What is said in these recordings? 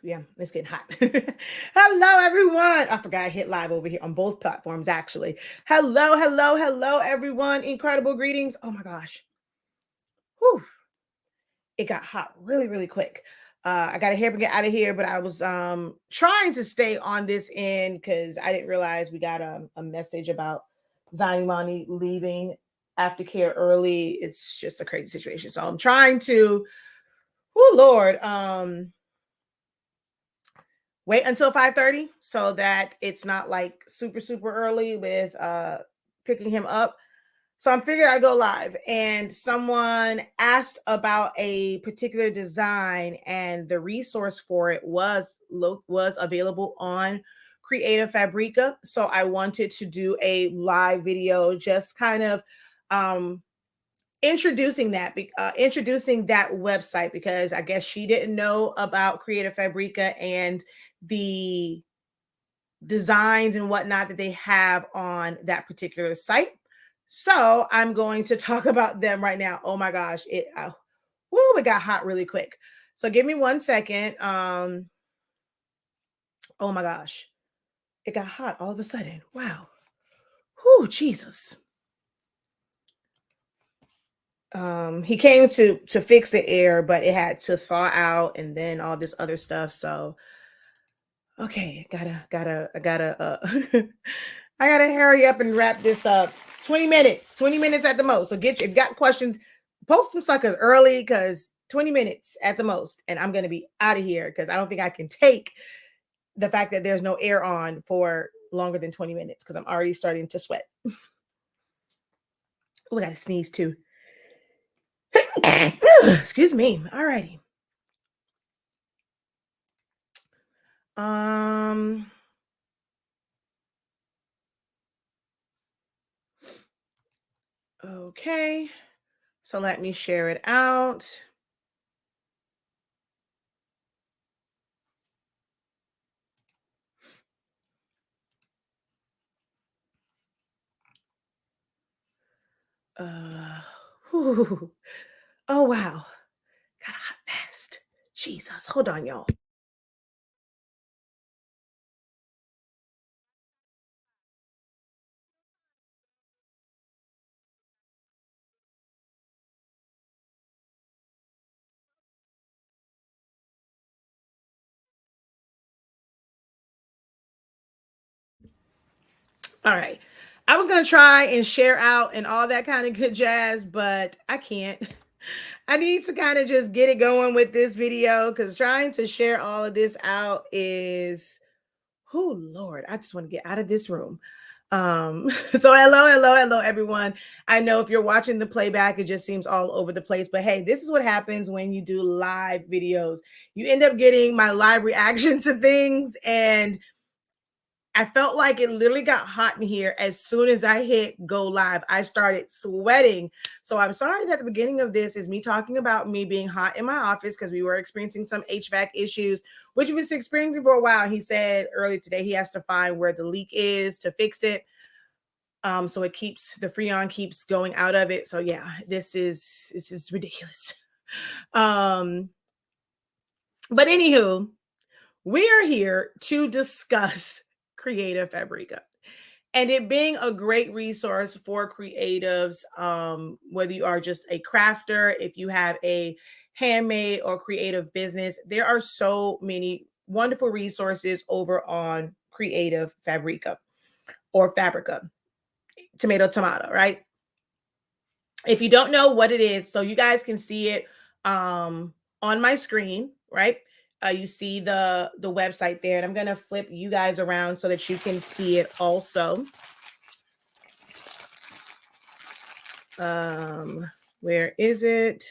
Yeah, it's getting hot. Hello, everyone. I forgot I hit live over here on both platforms, actually. Hello, everyone. Incredible greetings. Oh my gosh. Whew, it got hot really quick. I got to help and get out of here, but I was trying to stay on this end because I didn't realize we got a message about Zainimani leaving aftercare early. It's just a crazy situation. So I'm trying to, oh Lord, wait until 5:30 so that it's not like super early with picking him up. So I'm figured I go live, and someone asked about a particular design, and the resource for it was available on Creative Fabrica. So I wanted to do a live video, just kind of um, introducing that website, because I guess she didn't know about Creative Fabrica and the designs and whatnot that they have on that particular site. So I'm going to talk about them right now. Oh my gosh, it got hot really quick. So give me 1 second. Oh my gosh, it got hot all of a sudden. Wow. Whoo, Jesus. He came to fix the air, but it had to thaw out and then all this other stuff. So okay, I gotta hurry up and wrap this up. 20 minutes at the most. So if you got questions, post them suckers early, because 20 minutes at the most, and I'm gonna be out of here because I don't think I can take the fact that there's no air on for longer than 20 minutes because I'm already starting to sweat. We gotta sneeze too. Excuse me. Alrighty. Okay. So let me share it out. Whew. Oh wow. Got hot fast. Jesus. Hold on, y'all. All right. I was gonna try and share out and all that kind of good jazz, but I can't. I need to kind of just get it going with this video, because trying to share all of this out is, oh Lord, I just want to get out of this room. So hello, everyone. I know if you're watching the playback, it just seems all over the place, but hey, this is what happens when you do live videos. You end up getting my live reaction to things, and I felt like it literally got hot in here as soon as I hit go live. I started sweating. So I'm sorry that the beginning of this is me talking about me being hot in my office, because we were experiencing some HVAC issues, which we've been experiencing for a while. He said earlier today he has to find where the leak is to fix it. So it keeps the Freon keeps going out of it. So yeah, this is ridiculous. Um, but anywho, we are here to discuss Creative Fabrica and it being a great resource for creatives, whether you are just a crafter, if you have a handmade or creative business. There are so many wonderful resources over on Creative Fabrica or Fabrica, tomato, right? If you don't know what it is, so you guys can see it on my screen, right? You see the website there, and I'm gonna flip you guys around so that you can see it also. Where is it?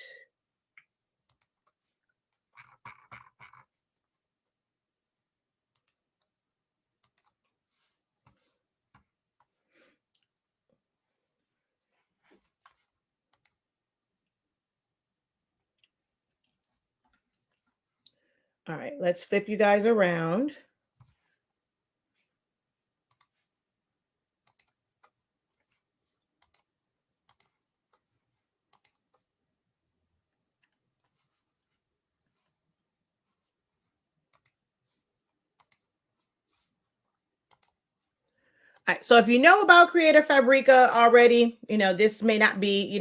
All right, let's flip you guys around. All right, so if you know about Creator Fabrica already, this may not be,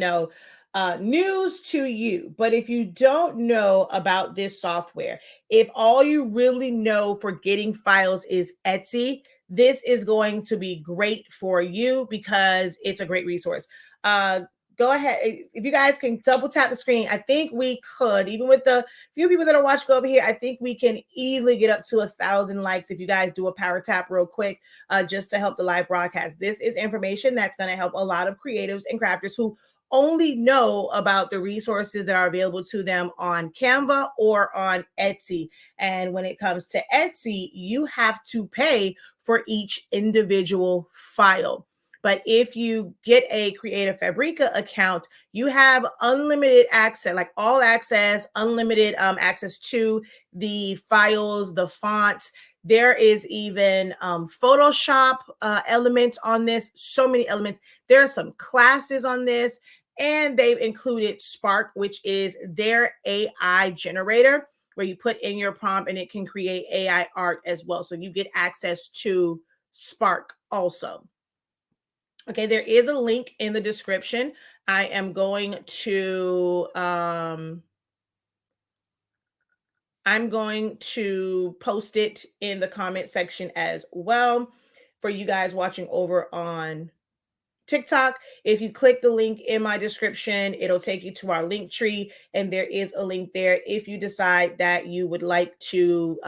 news to you. But if you don't know about this software, if all you really know for getting files is Etsy, this is going to be great for you because it's a great resource. Uh, Go ahead. If you guys can double tap the screen, I think we could, even with the few people that are watching over here, I think we can easily get up to 1,000 likes if you guys do a power tap real quick, just to help the live broadcast. This is information that's going to help a lot of creatives and crafters who only know about the resources that are available to them on Canva or on Etsy. And when it comes to Etsy, you have to pay for each individual file. But if you get a Creative Fabrica account, you have unlimited access, like all access, unlimited access to the files, the fonts. There is even Photoshop elements on this, so many elements. There are some classes on this, and they've included Spark, which is their AI generator, where you put in your prompt and it can create AI art as well. So you get access to Spark also. Okay, there is a link in the description. I am going to post it in the comment section as well for you guys watching over on TikTok. If you click the link in my description, it'll take you to our link tree, and there is a link there if you decide that you would like to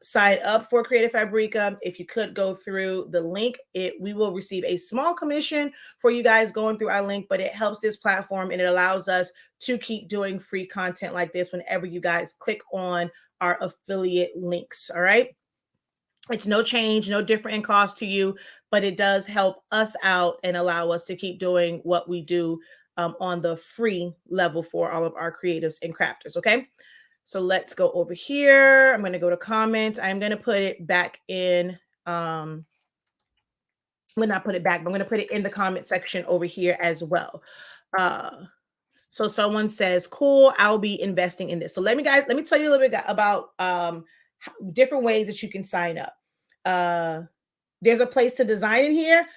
sign up for Creative Fabrica. If you could go through the link, we will receive a small commission for you guys going through our link, but it helps this platform and it allows us to keep doing free content like this whenever you guys click on our affiliate links. All right. It's no change, no different in cost to you, but it does help us out and allow us to keep doing what we do on the free level for all of our creatives and crafters. Okay. So let's go over here. I'm going to go to comments. I'm going to put it back in. I'm going to not put it back, but I'm going to put it in the comment section over here as well. So someone says, cool, I'll be investing in this. So let me tell you a little bit about different ways that you can sign up. There's a place to design in here.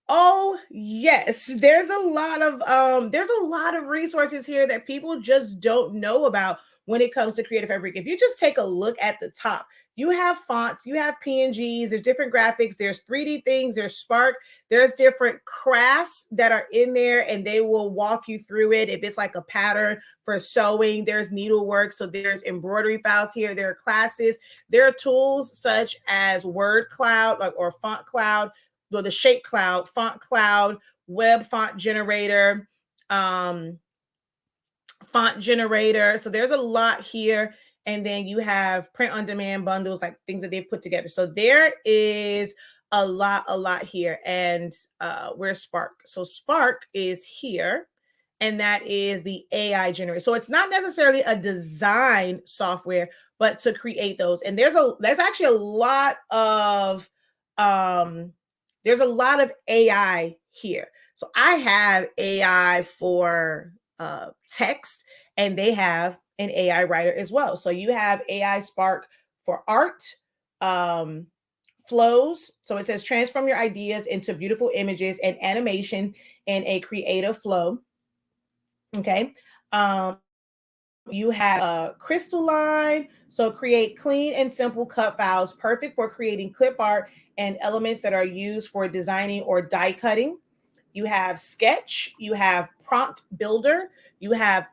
Oh yes, there's a lot of resources here that people just don't know about when it comes to Creative Fabric. If you just take a look at the top, you have fonts, you have PNGs, there's different graphics, there's 3D things, there's Spark, there's different crafts that are in there, and they will walk you through it. If it's like a pattern for sewing, there's needlework, so there's embroidery files here, there are classes, there are tools such as Word Cloud or Font Cloud, or the Shape Cloud, Font Cloud, Web Font Generator, font generator. So there's a lot here. And then you have print on demand bundles, like things that they've put together. So there is a lot here. And where's Spark? So Spark is here, and that is the AI generator. So it's not necessarily a design software, but to create those. And there's actually a lot of AI here. So I have AI for text, and they have an AI writer as well. So you have AI Spark for art, flows. So it says transform your ideas into beautiful images and animation in a creative flow. Okay. You have crystalline. So create clean and simple cut files, perfect for creating clip art and elements that are used for designing or die cutting. You have Sketch, you have Prompt Builder, you have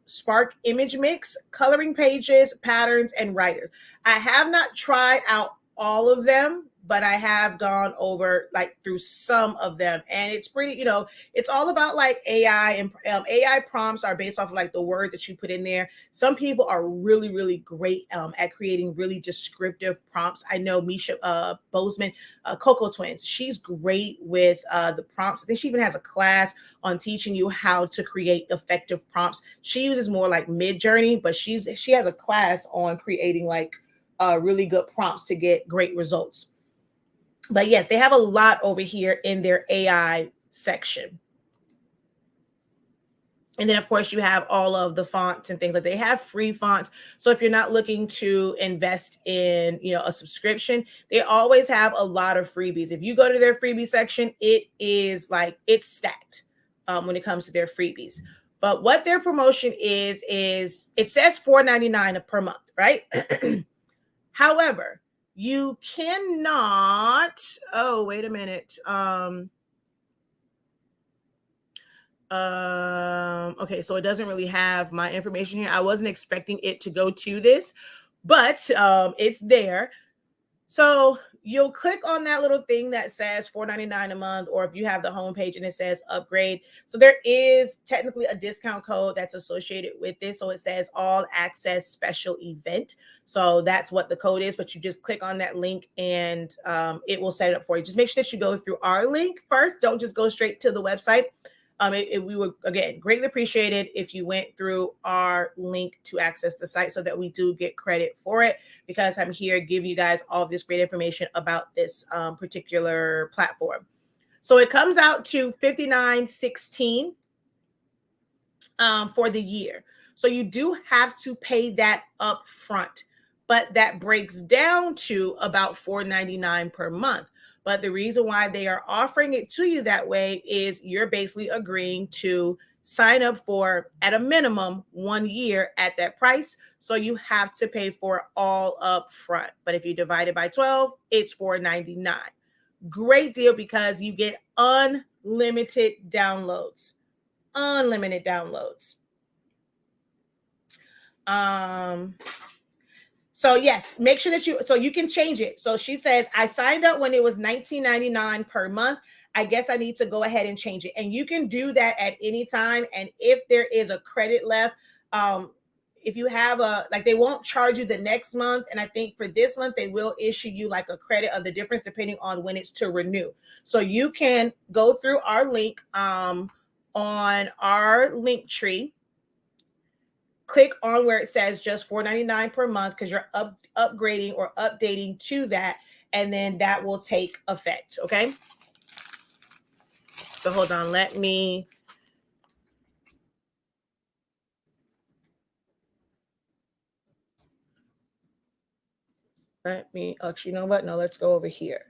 Spark Image Mix, Coloring Pages, Patterns, and Writers. I have not tried out all of them, but I have gone over through some of them, and it's pretty, it's all about like AI, and AI prompts are based off of like the words that you put in there. Some people are really, really great at creating really descriptive prompts. I know Misha Bozeman, Coco Twins, she's great with the prompts. I think she even has a class on teaching you how to create effective prompts. She uses more like Midjourney, but she has a class on creating like really good prompts to get great results. But yes, they have a lot over here in their AI section. And then, of course, you have all of the fonts and things like that. They have free fonts. So if you're not looking to invest in, a subscription, they always have a lot of freebies. If you go to their freebie section, it is like it's stacked when it comes to their freebies. But what their promotion is it says $4.99 per month, right? However, you cannot. Oh, wait a minute. Okay, so it doesn't really have my information here. I wasn't expecting it to go to this, but it's there. So you'll click on that little thing that says $4.99 a month, or if you have the homepage and it says upgrade. So there is technically a discount code that's associated with this. So it says all access special event. So that's what the code is, but you just click on that link and it will set it up for you. Just make sure that you go through our link first. Don't just go straight to the website. We would, again, greatly appreciate it if you went through our link to access the site so that we do get credit for it, because I'm here giving you guys all of this great information about this particular platform. So it comes out to $59.16 for the year. So you do have to pay that up front, but that breaks down to about $4.99 per month. But the reason why they are offering it to you that way is you're basically agreeing to sign up for, at a minimum, 1 year at that price. So you have to pay for it all up front. But if you divide it by 12, it's $4.99. Great deal, because you get unlimited downloads. Unlimited downloads. So yes, make sure that you can change it. So she says, I signed up when it was $19.99 per month. I guess I need to go ahead and change it. And you can do that at any time. And if there is a credit left, if you have they won't charge you the next month. And I think for this month, they will issue you like a credit of the difference depending on when it's to renew. So you can go through our link on our link tree. Click on where it says just $4.99 per month, because you're upgrading or updating to that, and then that will take effect. Okay. So hold on. Let me actually, you know what? No, let's go over here.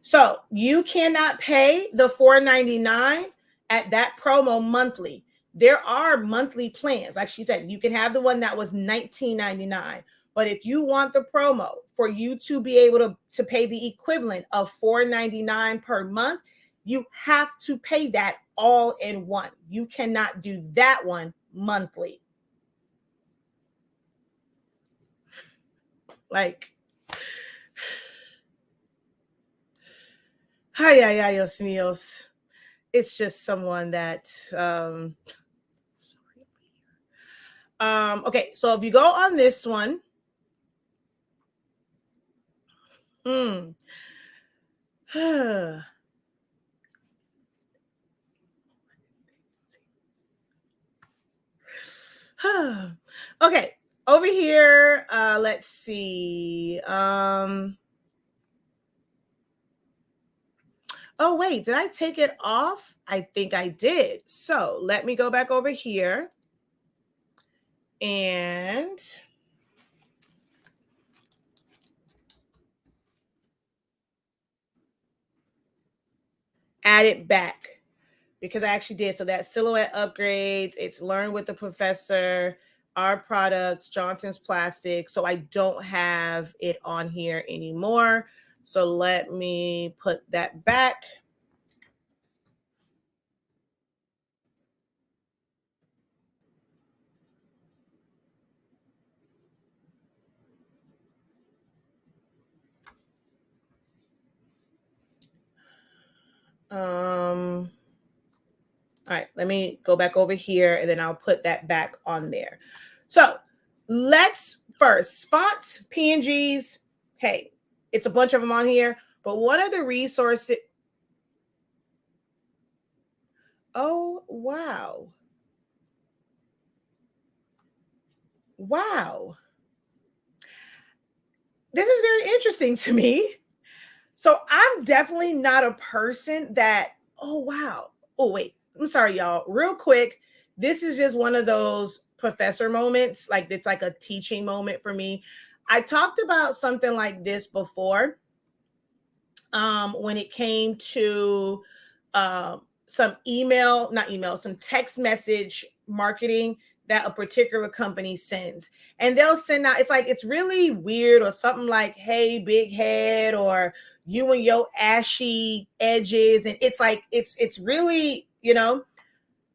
So you cannot pay the $4.99 at that promo monthly. There are monthly plans. Like she said, you can have the one that was $19.99. But if you want the promo for you to be able to pay the equivalent of $4.99 per month, you have to pay that all in one. You cannot do that one monthly. Like, ay, Dios míos. It's just someone that okay, so if you go on this one, okay, over here, let's see. Oh, wait, did I take it off? I think I did. So let me go back over here and add it back, because I actually did. So that silhouette upgrades, it's learn with the professor, our products, Johnson's plastic. So I don't have it on here anymore. So let me put that back. All right, let me go back over here and then I'll put that back on there. So let's first spot PNGs. Hey, it's a bunch of them on here, but one of the resources. Oh, wow. Wow. This is very interesting to me. So I'm definitely not a person that, oh, wow. Oh, wait. I'm sorry, y'all. Real quick. This is just one of those professor moments. Like it's like a teaching moment for me. I talked about something like this before when it came to some email, not email, some text message marketing that a particular company sends. And they'll send out, it's like, it's really weird or something like, hey, big head, or you and your ashy edges. And it's like, it's really,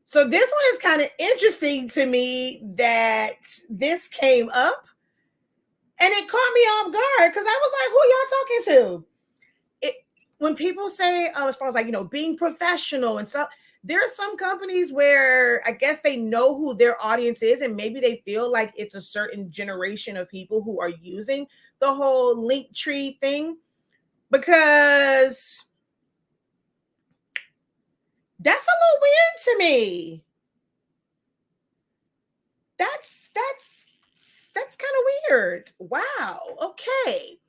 So this one is kind of interesting to me that this came up and it caught me off guard because I was like, who y'all talking to? It when people say as far as like being professional and stuff, there are some companies where I guess they know who their audience is and maybe they feel like it's a certain generation of people who are using the whole link tree thing, because that's a little weird to me. That's kind of weird. Wow. Okay.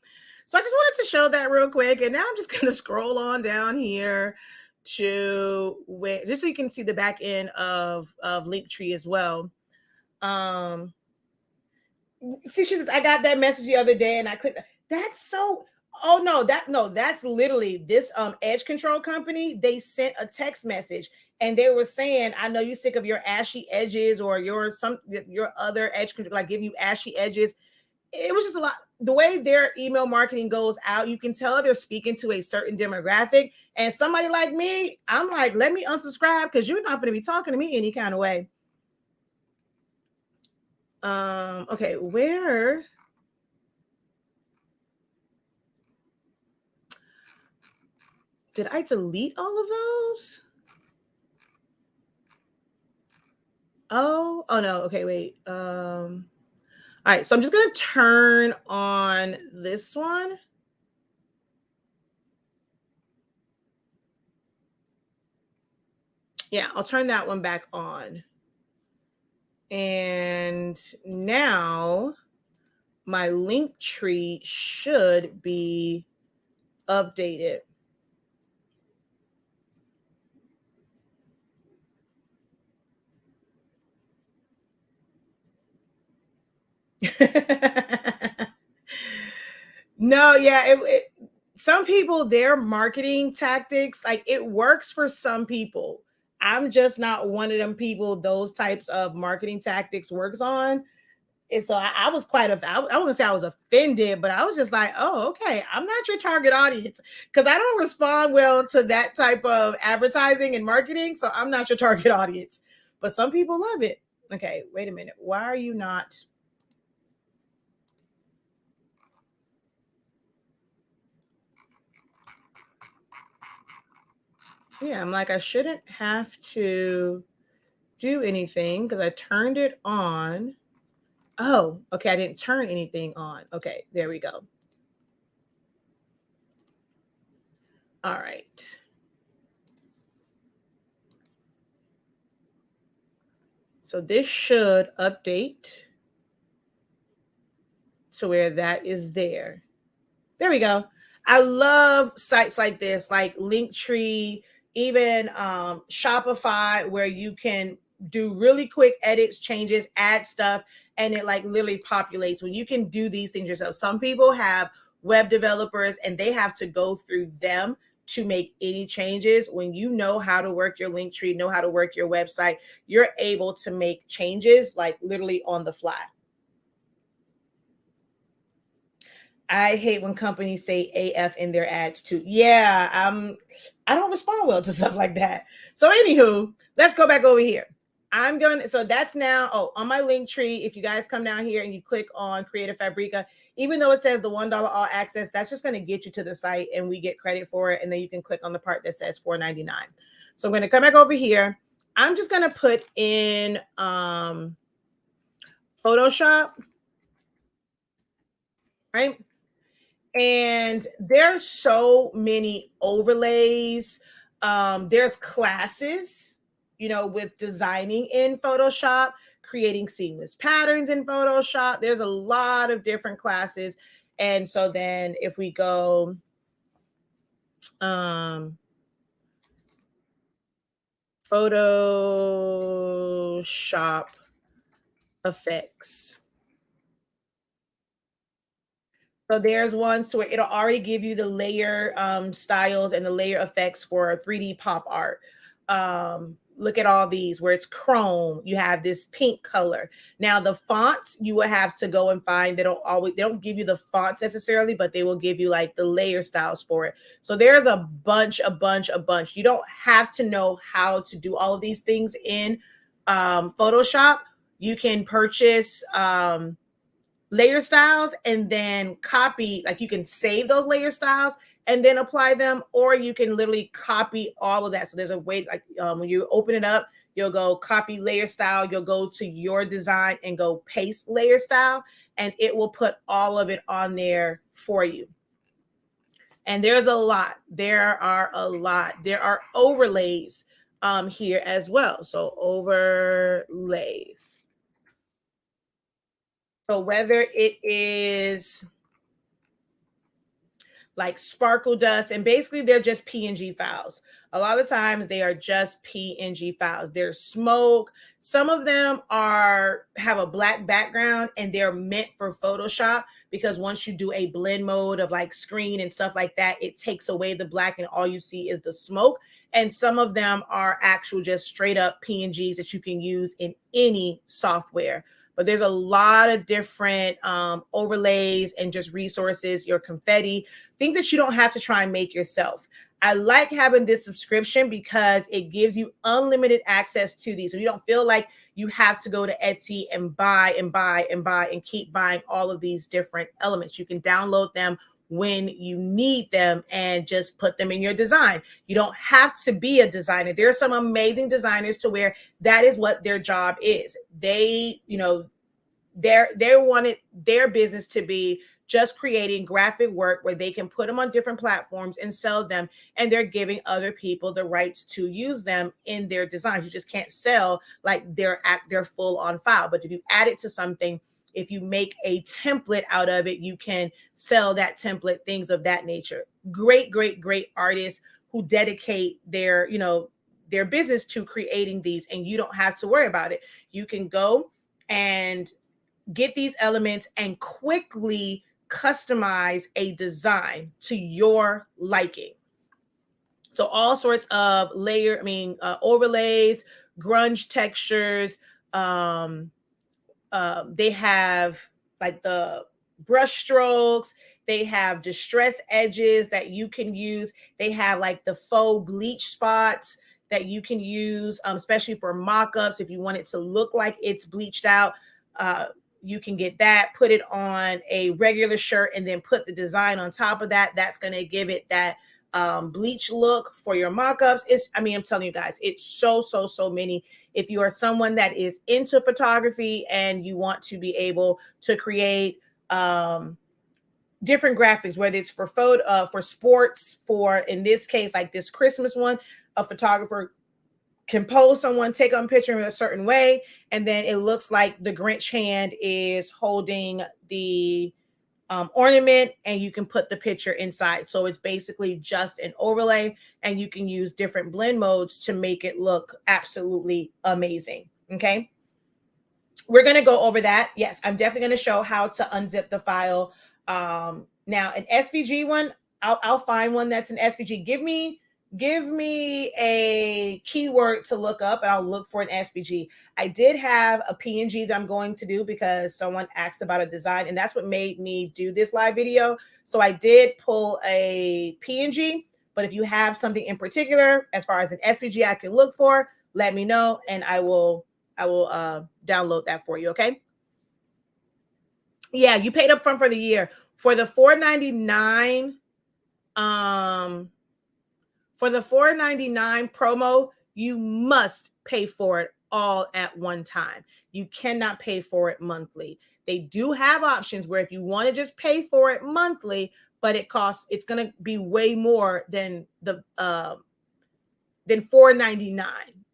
So I just wanted to show that real quick. And now I'm just going to scroll on down here to where, just so you can see the back end of Linktree as well. See, she says, I got that message the other day and I clicked. That's so, oh no, that's literally this edge control company. They sent a text message and they were saying, I know you're sick of your ashy edges or your other edge control, like giving you ashy edges. It was just a lot. The way their email marketing goes out, you can tell they're speaking to a certain demographic. And somebody like me, I'm like, let me unsubscribe because you're not going to be talking to me any kind of way. Okay, where? Did I delete all of those? Oh no. Okay, wait. All right, so I'm just gonna turn on this one. Yeah, I'll turn that one back on. And now my link tree should be updated. No, yeah, some people, their marketing tactics, like it works for some people. I'm just not one of them people those types of marketing tactics works on. And so I was I was gonna say I was offended, but I was just like, oh, okay, I'm not your target audience because I don't respond well to that type of advertising and marketing. So I'm not your target audience. But some people love it. Okay, wait a minute. Why are you not? Yeah, I'm like, I shouldn't have to do anything because I turned it on. Oh, okay. I didn't turn anything on. Okay, there we go. All right. So this should update to where that is there. There we go. I love sites like this, like Linktree, even Shopify, where you can do really quick edits, changes, add stuff, and it like literally populates when you can do these things yourself. Some people have web developers and they have to go through them to make any changes. When you know how to work your Linktree, know how to work your website, you're able to make changes like literally on the fly. I hate when companies say AF in their ads too. Yeah, I don't respond well to stuff like that. So anywho, let's go back over here. So that's now, on my link tree. If you guys come down here and you click on Creative Fabrica, even though it says the $1 all access, that's just going to get you to the site and we get credit for it. And then you can click on the part that says $4.99. So I'm going to come back over here. I'm just going to put in Photoshop, right? And there's so many overlays. There's classes, with designing in Photoshop. creating seamless patterns in Photoshop. There's a lot of different classes. And so then if we go um Photoshop effects. So there's ones to where it'll already give you the layer styles and the layer effects for 3D pop art. Look at all these where it's chrome. You have this pink color. Now the fonts you will have to go and find. They don't give you the fonts necessarily, but they will give you like the layer styles for it. So there's a bunch, a bunch, a bunch. You don't have to know how to do all of these things in Photoshop. You can purchase layer styles and then copy, like you can save those layer styles and then apply them, or you can literally copy all of that. So there's a way, like when you open it up, you'll go copy layer style, you'll go to your design and go paste layer style, and it will put all of it on there for you. And there's a lot. There are a lot. There are overlays here as well. So overlays. So whether it is like sparkle dust, and basically they're just PNG files. A lot of times they are just PNG files. There's smoke. Some of them have a black background and they're meant for Photoshop, because once you do a blend mode of like screen and stuff like that, it takes away the black and all you see is the smoke. And some of them are actual just straight up PNGs that you can use in any software. But there's a lot of different overlays and just resources, your confetti, things that you don't have to try and make yourself. I like having this subscription because it gives you unlimited access to these. So you don't feel like you have to go to Etsy and buy and buy and buy and keep buying all of these different elements. You can download them when you need them and just put them in your design. You don't have to be a designer. There are some amazing designers to where that is what their job is. They, they wanted their business to be just creating graphic work where they can put them on different platforms and sell them, and they're giving other people the rights to use them in their designs. You just can't sell like they're full on file. But if you add it to something, if you make a template out of it, you can sell that template, things of that nature. Great, great, great artists who dedicate their business to creating these, and you don't have to worry about it. You can go and get these elements and quickly customize a design to your liking. So all sorts of overlays, grunge textures. They have like the brush strokes. They have distress edges that you can use. They have like the faux bleach spots that you can use, especially for mock-ups. If you want it to look like it's bleached out, you can get that, put it on a regular shirt, and then put the design on top of that. That's going to give it that bleach look for your mock-ups. I'm telling you guys, it's so many. If you are someone that is into photography and you want to be able to create different graphics, whether it's for for sports, for, in this case, like this Christmas one, a photographer can pose someone, take a picture in a certain way, and then it looks like the Grinch hand is holding the ornament, and you can put the picture inside. So it's basically just an overlay, and you can use different blend modes to make it look absolutely amazing. Okay. We're going to go over that. Yes, I'm definitely going to show how to unzip the file. Now an SVG one, I'll find one that's an SVG. Give me a keyword to look up and I'll look for an SVG. I did have a PNG that I'm going to do because someone asked about a design, and that's what made me do this live video. So I did pull a PNG, but if you have something in particular as far as an SVG I can look for, let me know and I will download that for you. Okay. Yeah, you paid up front for the year. For the $4.99, for the $4.99 promo, you must pay for it all at one time. You cannot pay for it monthly. They do have options where if you want to just pay for it monthly, but it's going to be way more than the than $4.99.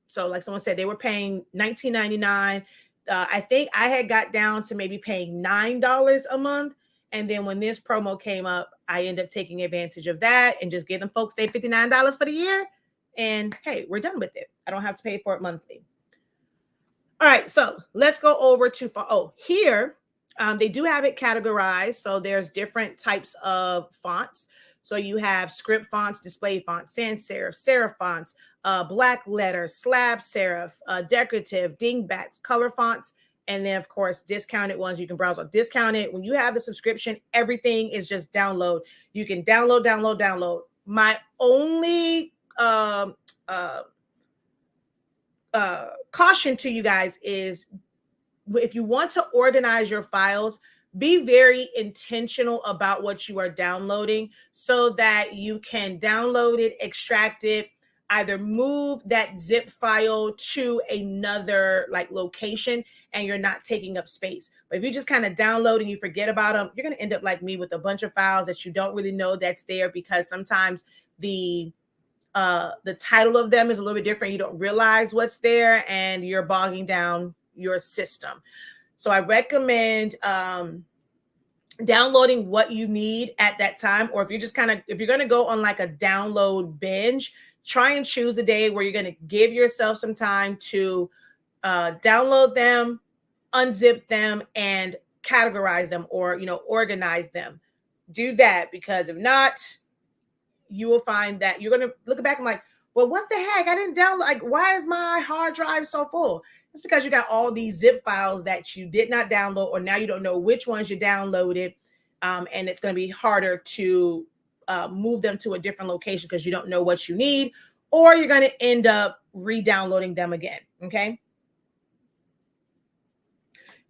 So like someone said, they were paying $19.99. I think I had got down to maybe paying $9 a month. And then when this promo came up, I ended up taking advantage of that and just gave them folks they $59 for the year. And hey, we're done with it. I don't have to pay for it monthly. All right, so let's go over to, here, they do have it categorized. So there's different types of fonts. So you have script fonts, display fonts, sans serif, serif fonts, black letter, slab serif, decorative, dingbats, color fonts, and then of course discounted ones you can browse on. Discounted, when you have the subscription, everything is just download. You can download. My only caution to you guys is, if you want to organize your files, be very intentional about what you are downloading so that you can download it, extract it, either move that zip file to another like location and you're not taking up space. But if you just kind of download and you forget about them, you're going to end up like me with a bunch of files that you don't really know that's there, because sometimes the title of them is a little bit different. You don't realize what's there and you're bogging down your system. So I recommend downloading what you need at that time. Or if you're just if you're going to go on like a download binge, try and choose a day where you're going to give yourself some time to download them, unzip them, and categorize them, or, organize them. Do that, because if not, you will find that you're going to look back and like, well, what the heck? I didn't download. Like, why is my hard drive so full? It's because you got all these zip files that you did not download, or now you don't know which ones you downloaded. And it's going to be harder to move them to a different location because you don't know what you need, or you're going to end up re-downloading them again. Okay.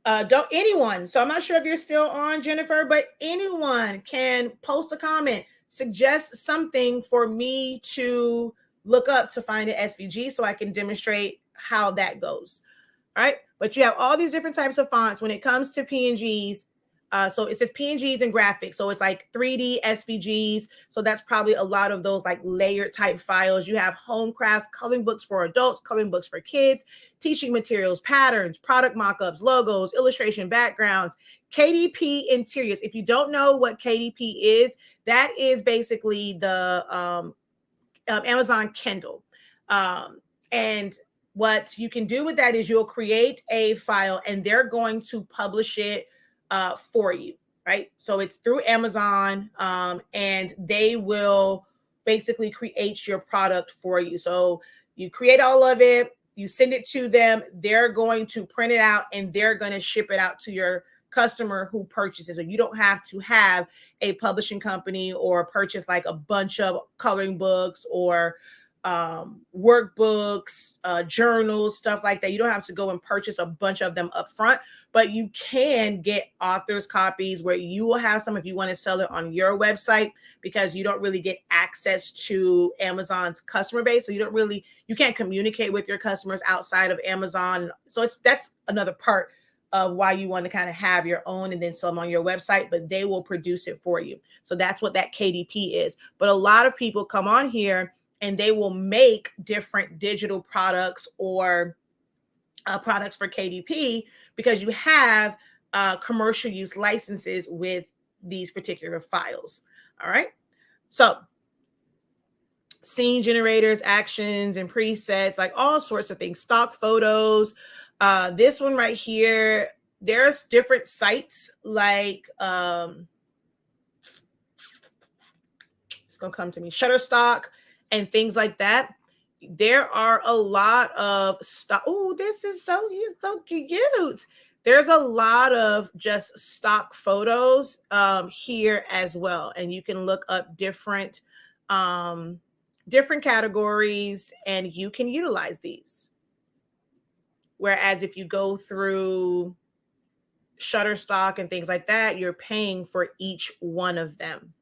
So I'm not sure if you're still on, Jennifer, but anyone can post a comment, suggest something for me to look up to find an SVG so I can demonstrate how that goes. All right. But you have all these different types of fonts when it comes to PNGs. So it says PNGs and graphics. So it's like 3D SVGs. So that's probably a lot of those like layered type files. You have home crafts, coloring books for adults, coloring books for kids, teaching materials, patterns, product mockups, logos, illustration backgrounds, KDP interiors. If you don't know what KDP is, that is basically the Amazon Kindle. And what you can do with that is you'll create a file and they're going to publish it for you, right? So it's through Amazon, and they will basically create your product for you. So you create all of it, you send it to them, they're going to print it out, and they're going to ship it out to your customer who purchases. So you don't have to have a publishing company or purchase like a bunch of coloring books or workbooks, journals, stuff like that. You don't have to go and purchase a bunch of them up front, but you can get author's copies where you will have some if you want to sell it on your website, because you don't really get access to Amazon's customer base. So you can't communicate with your customers outside of Amazon. So that's another part of why you want to kind of have your own and then sell them on your website, but they will produce it for you. So that's what that KDP is. But a lot of people come on here and they will make different digital products or products for KDP because you have commercial use licenses with these particular files. All right. So scene generators, actions, and presets, like all sorts of things, stock photos. This one right here, there's different sites like it's gonna come to me, Shutterstock and things like that. There are a lot of stock. Oh, this is so cute. There's a lot of just stock photos here as well, and you can look up different categories and you can utilize these. Whereas if you go through Shutterstock and things like that, you're paying for each one of them.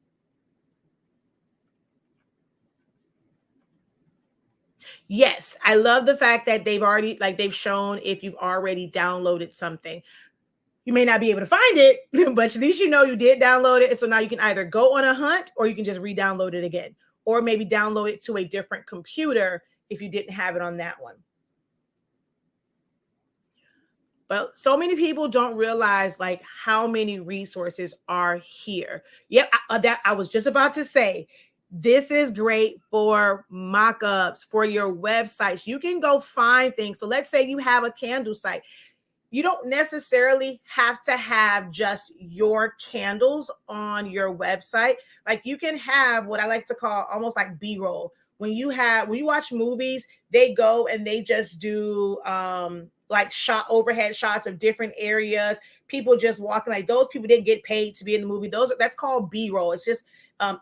Yes, I love the fact that they've shown if you've already downloaded something. You may not be able to find it, but at least you know you did download it. And so now you can either go on a hunt or you can just re-download it again, or maybe download it to a different computer if you didn't have it on that one. But so many people don't realize like how many resources are here. Yep, that I was just about to say. This is great for mock-ups, for your websites. You can go find things. So let's say you have a candle site. You don't necessarily have to have just your candles on your website. Like you can have what I like to call almost like B-roll. When you watch movies, they go and they just do like shot overhead shots of different areas, people just walking. Like those people didn't get paid to be in the movie. That's called B-roll. It's just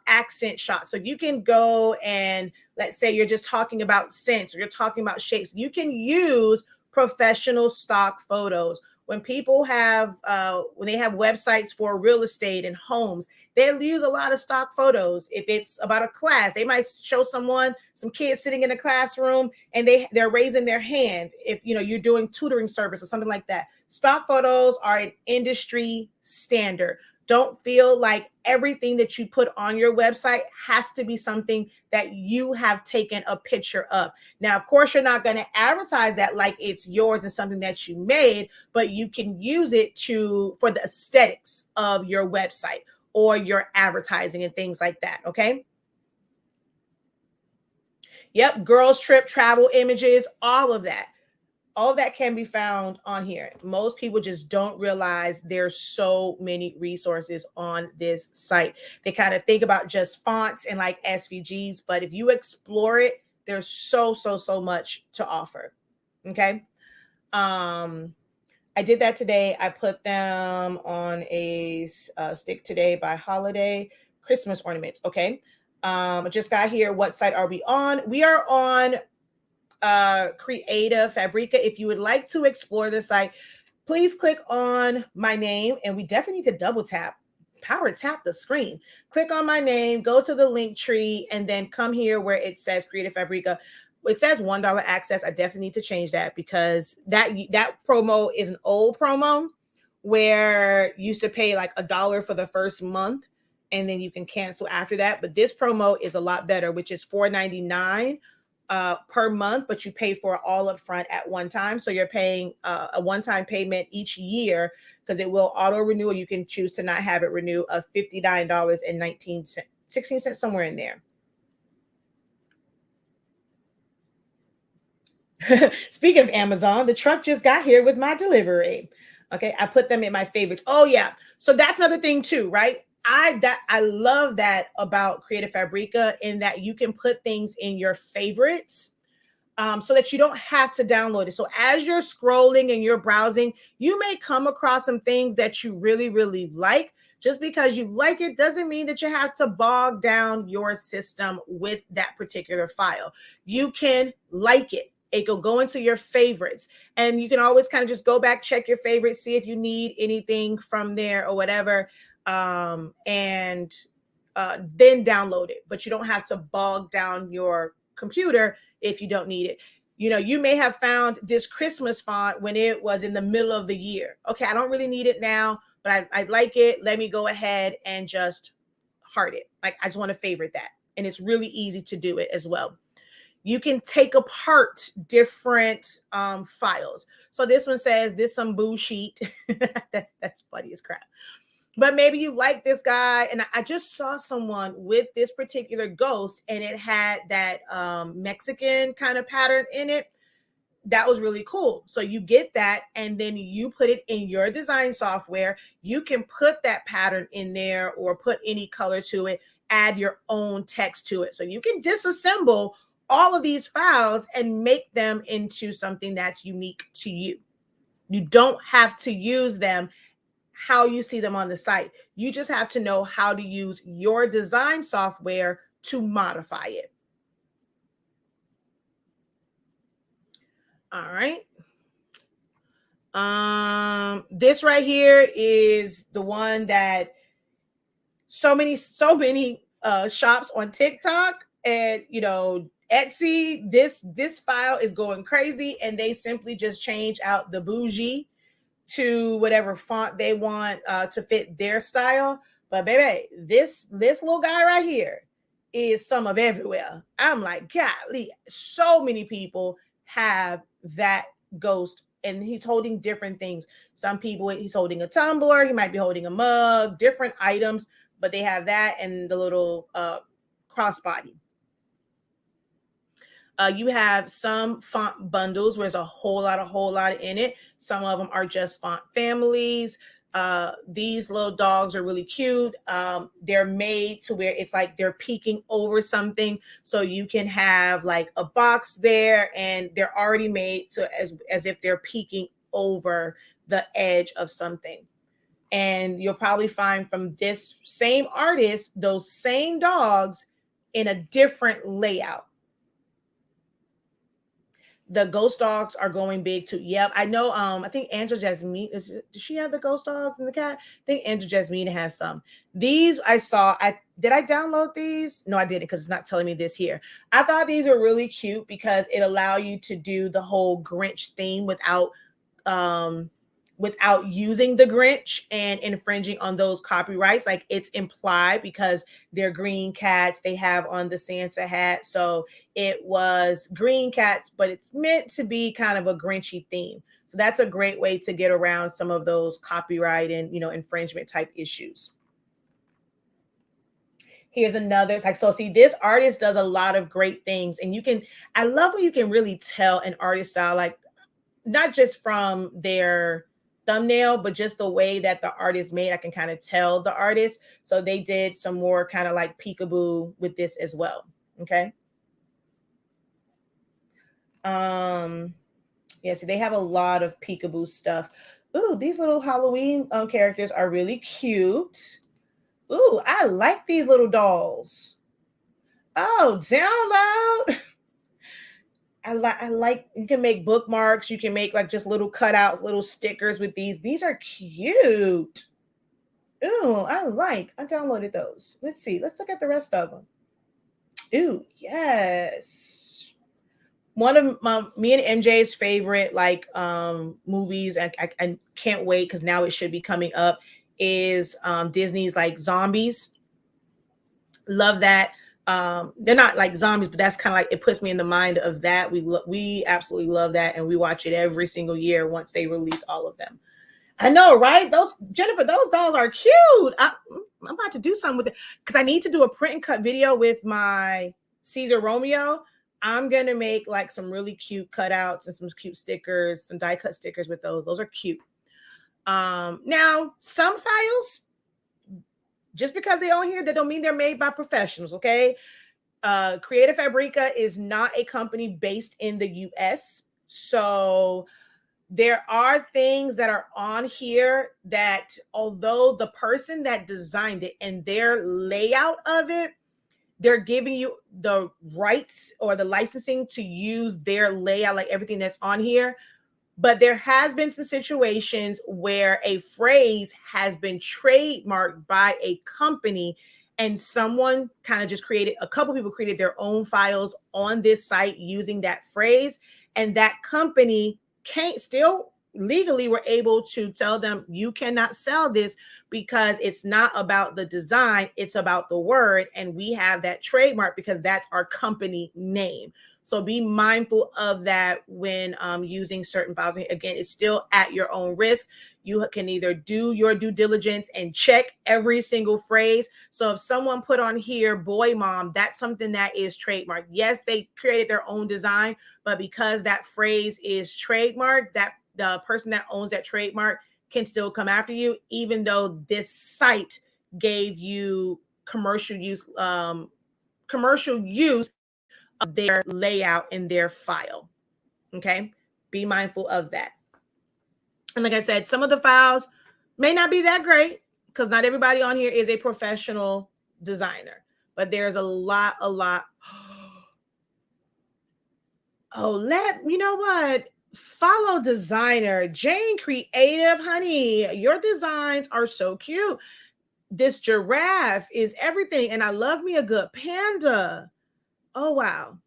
accent shots. So you can go and let's say you're just talking about scents or you're talking about shapes. You can use professional stock photos. When people have when they have websites for real estate and homes, they use a lot of stock photos. If it's about a class, they might show some kids sitting in a classroom and they're raising their hand. If you're doing tutoring service or something like that, stock photos are an industry standard. Don't feel like everything that you put on your website has to be something that you have taken a picture of. Now, of course, you're not going to advertise that like it's yours and something that you made, but you can use it for the aesthetics of your website or your advertising and things like that. Okay. Yep. Girls trip, travel images, all of that. All that can be found on here. Most people just don't realize there's so many resources on this site. They kind of think about just fonts and like SVGs, but if you explore it, there's so much to offer. Okay. I did that today. I put them on a stick today by holiday Christmas ornaments. Okay. I just got here. What site are we on? We are on Creative Fabrica. If you would like to explore the site, please click on my name, and we definitely need to power tap the screen. Click on my name, go to the link tree, and then come here where it says Creative Fabrica. It says $1 access. I definitely need to change that because that promo is an old promo where you used to pay like $1 for the first month and then you can cancel after that. But this promo is a lot better, which is $4.99 per month, but you pay for it all up front at one time. So you're paying a one-time payment each year because it will auto renew. You can choose to not have it renew of $59.19, 16 cents, somewhere in there. Speaking of Amazon, the truck just got here with my delivery. Okay, I put them in my favorites. Oh yeah, so that's another thing too, right? I love that about Creative Fabrica in that you can put things in your favorites so that you don't have to download it. So as you're scrolling and you're browsing, you may come across some things that you really, really like. Just because you like it doesn't mean that you have to bog down your system with that particular file. You can like it. It will go into your favorites, and you can always kind of just go back, check your favorites, see if you need anything from there or whatever, and then download it. But you don't have to bog down your computer if you don't need it. You may have found this Christmas font when it was in the middle of the year. Okay, I don't really need it now, but I like it. Let me go ahead and just heart it. Like I just want to favorite that. And it's really easy to do it as well. You can take apart different files. So this one says this some boo sheet. that's funny as crap. But maybe you like this guy, and I just saw someone with this particular ghost, and it had that Mexican kind of pattern in it. That was really cool. So you get that, and then you put it in your design software. You can put that pattern in there or put any color to it, add your own text to it. So you can disassemble all of these files and make them into something that's unique to you. You don't have to use them how you see them on the site. You just have to know how to use your design software to modify it. All right. This right here is the one that so many shops on TikTok and Etsy, this file is going crazy, and they simply just change out the bougie to whatever font they want to fit their style. But baby, this little guy right here is some of everywhere. I'm like, golly, so many people have that ghost and he's holding different things. Some people, he's holding a tumbler, he might be holding a mug, different items, but they have that and the little crossbody. You have some font bundles where there's a whole lot in it. Some of them are just font families. These little dogs are really cute. They're made to where it's like they're peeking over something, so you can have like a box there, and they're already made to as if they're peeking over the edge of something. And you'll probably find from this same artist those same dogs in a different layout. The ghost dogs are going big too. Yep, I know. I think Angela Jasmine does she have the ghost dogs and the cat? I think Angela Jasmine has some. These I saw. I download these? No, I didn't because it's not telling me this here. I thought these were really cute because it allow you to do the whole Grinch theme um without using the Grinch and infringing on those copyrights. Like it's implied because they're green cats. They have on the Santa hat. So it was green cats, but it's meant to be kind of a Grinchy theme. So that's a great way to get around some of those copyright and, infringement type issues. Here's another. It's like, so see, this artist does a lot of great things. And I love when you can really tell an artist style, like not just from their thumbnail, but just the way that the art is made. I can kind of tell the artist. So they did some more kind of like peekaboo with this as well. Okay. Yeah, see, they have a lot of peekaboo stuff. Ooh, these little Halloween characters are really cute. Ooh, I like these little dolls. Oh, download. I like you can make bookmarks, you can make like just little cutouts, little stickers with these. These are cute. Ooh, I downloaded those. Let's see. Let's look at the rest of them. Ooh, yes. One of me and MJ's favorite like movies, I can't wait because now it should be coming up, is Disney's like Zombies. Love that. They're not like zombies, but that's kind of like it puts me in the mind of that. We absolutely love that, and we watch it every single year once they release all of them. I know, right? Those Jennifer, those dolls are cute. I'm about to do something with it because I need to do a print and cut video with my Caesar Romeo. I'm gonna make like some really cute cutouts and some cute stickers, some die cut stickers with those. Those are cute. Now some files, just because they're on here, that don't mean they're made by professionals, okay? Creative Fabrica is not a company based in the US. So there are things that are on here that, although the person that designed it and their layout of it, they're giving you the rights or the licensing to use their layout, like everything that's on here. But there has been some situations where a phrase has been trademarked by a company, and someone kind of just a couple people created their own files on this site using that phrase, and that company can't still legally were able to tell them you cannot sell this because it's not about the design, it's about the word, and we have that trademark because that's our company name. So be mindful of that when using certain files. Again, it's still at your own risk. You can either do your due diligence and check every single phrase. So if someone put on here, boy mom, that's something that is trademarked. Yes, they created their own design, but because that phrase is trademarked, that the person that owns that trademark can still come after you, even though this site gave you commercial use of their layout in their file. Okay, be mindful of that. And like I said, some of the files may not be that great because not everybody on here is a professional designer, but there's a lot. Oh, you know what? Follow designer Jane Creative, honey. Your designs are so cute. This giraffe is everything, and I love me a good panda. Oh wow.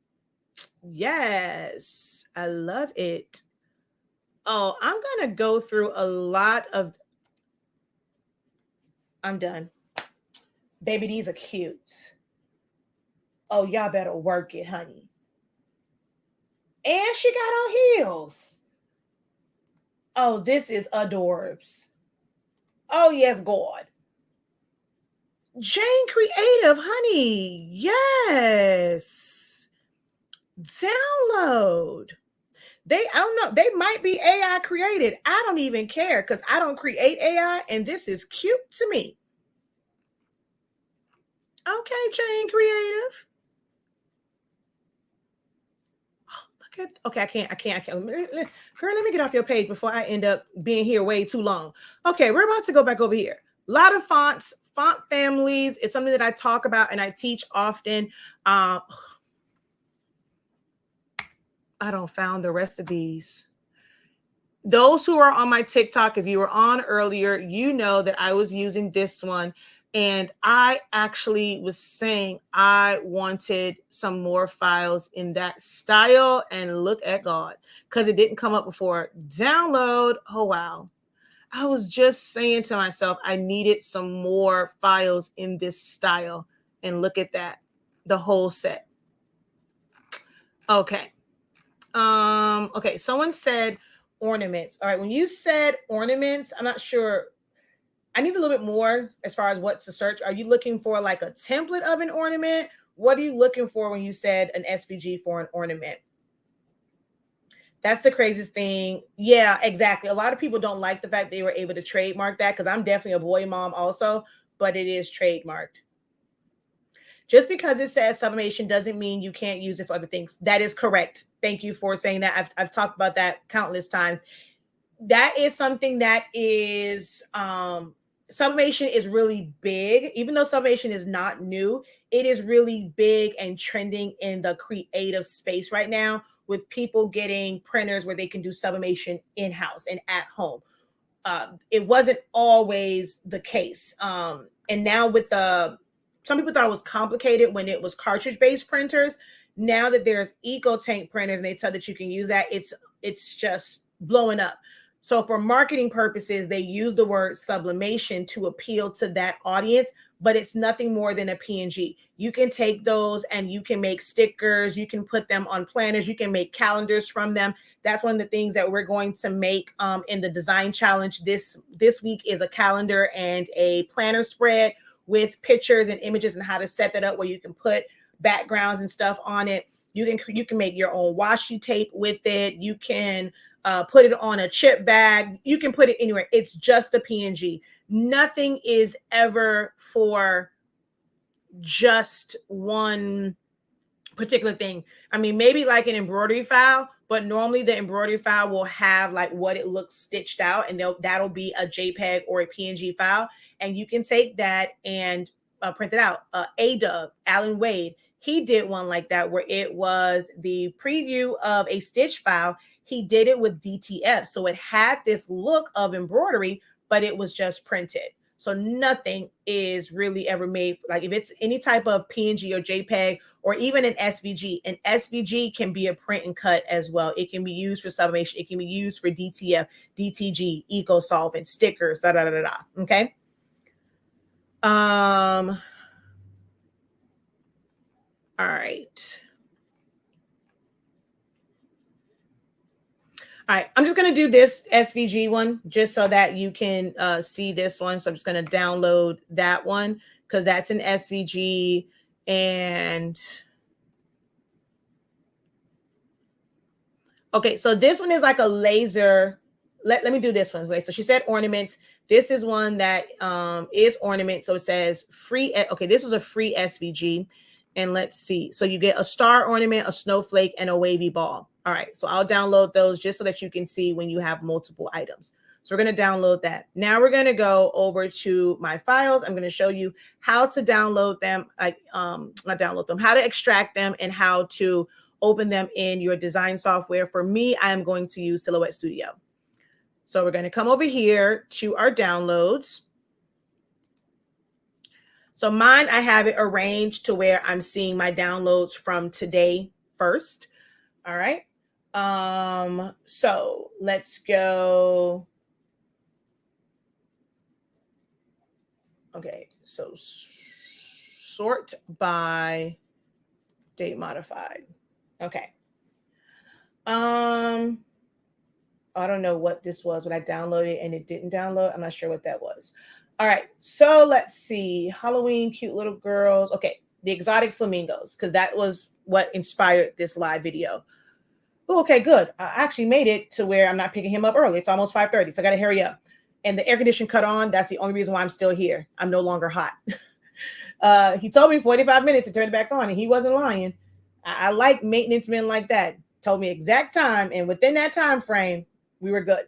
Yes, I love it. Oh, I'm gonna go through a lot of. I'm done. Baby, these are cute. Oh, y'all better work it, honey. And she got on heels. Oh, this is adorbs. Oh, yes, God. Jane Creative, honey. Yes. Download. I don't know. They might be AI created. I don't even care because I don't create AI, and this is cute to me. Okay, Jane Creative. Look at, okay, I can't. Girl, let me get off your page before I end up being here way too long. Okay, we're about to go back over here. A lot of fonts, font families is something that I talk about and I teach often. I don't found the rest of these. Those who are on my TikTok, if you were on earlier, you know that I was using this one. And I actually was saying I wanted some more files in that style. And look at God, because it didn't come up before. Download. Oh, wow. I was just saying to myself, I needed some more files in this style. And look at that. The whole set. Okay. Okay, someone said ornaments. All right, when you said ornaments, I'm not sure. I need a little bit more as far as what to search. Are you looking for like a template of an ornament? What are you looking for when you said an SVG for an ornament? That's the craziest thing. Yeah, exactly. A lot of people don't like the fact they were able to trademark that because I'm definitely a boy mom also, but it is trademarked. Just because it says sublimation doesn't mean you can't use it for other things. That is correct. Thank you for saying that. I've talked about that countless times. That is something that is sublimation is really big. Even though sublimation is not new, it is really big and trending in the creative space right now with people getting printers where they can do sublimation in-house and at home. It wasn't always the case. And now with some people thought it was complicated when it was cartridge-based printers. Now that there's eco tank printers and they tell that you can use that, it's just blowing up. So for marketing purposes, they use the word sublimation to appeal to that audience, but it's nothing more than a PNG. You can take those and you can make stickers, you can put them on planners, you can make calendars from them. That's one of the things that we're going to make in the design challenge this week is a calendar and a planner spread with pictures and images and how to set that up where you can put backgrounds and stuff on it. You can make your own washi tape with it. You can put it on a chip bag. You can put it anywhere. It's just a PNG. Nothing is ever for just one particular thing. I mean, maybe like an embroidery file, but normally the embroidery file will have like what it looks stitched out, and that'll be a JPEG or a PNG file, and you can take that and print it out. ADub, Alan Wade, he did one like that where it was the preview of a stitch file. He did it with DTF, so it had this look of embroidery, but it was just printed. So nothing is really ever made, like if it's any type of PNG or JPEG or even an SVG can be a print and cut as well. It can be used for sublimation. It can be used for DTF, DTG, eco solvent, stickers, da da da da. Okay. All right. All right, I'm just going to do this SVG one just so that you can see this one. So I'm just going to download that one because that's an SVG. And okay, so this one is like a laser. Let me do this one. Okay, so she said ornaments. This is one that is ornament. So it says free. Okay, this was a free SVG. And let's see. So you get a star ornament, a snowflake, and a wavy ball. All right, so I'll download those just so that you can see when you have multiple items. So we're going to download that. Now we're going to go over to my files. I'm going to show you how to download them, like not download them, how to extract them and how to open them in your design software. For me, I am going to use Silhouette Studio. So we're going to come over here to our downloads. So mine, I have it arranged to where I'm seeing my downloads from today first. All right. So let's go. Okay. So sort by date modified. Okay. Oh I don't know what this was when I downloaded and it didn't download. I'm not sure what that was. All right, so let's see. Halloween, cute little girls. Okay, the exotic flamingos, because that was what inspired this live video. Oh, okay, good. I actually made it to where I'm not picking him up early. It's almost 5:30, so I got to hurry up. And the air condition cut on. That's the only reason why I'm still here. I'm no longer hot. He told me 45 minutes to turn it back on, and he wasn't lying. I like maintenance men like that. Told me exact time, and within that time frame, we were good.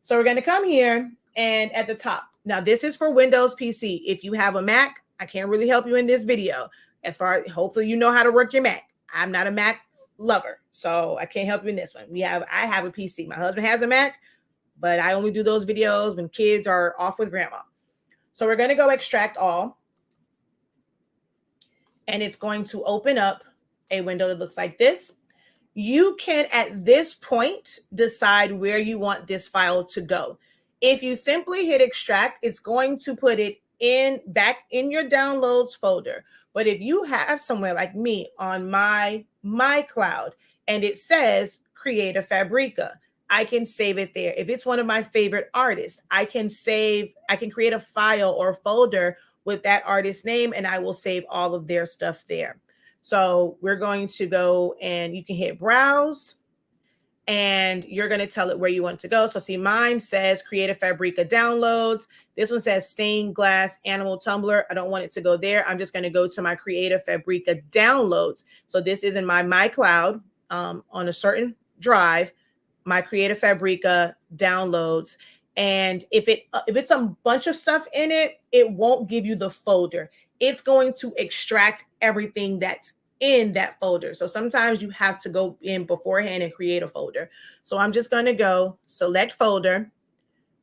So we're going to come here, and at the top. Now, this is for Windows PC. If you have a Mac, I can't really help you in this video. As far as hopefully you know how to work your Mac. I'm not a Mac lover, so I can't help you in this one. I have a PC. My husband has a Mac, but I only do those videos when kids are off with grandma. So we're going to go extract all, and it's going to open up a window that looks like this. You can, at this point, decide where you want this file to go. If you simply hit extract, it's going to put it back in your downloads folder. But if you have somewhere like me on my cloud and it says create a Fabrica, I can save it there. If it's one of my favorite artists, I can create a file or folder with that artist's name, and I will save all of their stuff there. So we're going to go, and you can hit browse, and you're going to tell it where you want to go. So see, mine says create a Fabrica downloads. This one says stained glass animal tumbler. I don't want it to go there. I'm just going to go to my create a Fabrica downloads. So this is in my cloud on a certain drive, my create a Fabrica downloads. And if it's a bunch of stuff in it, it won't give you the folder. It's going to extract everything that's in that folder. So sometimes you have to go in beforehand and create a folder. So I'm just going to go select folder.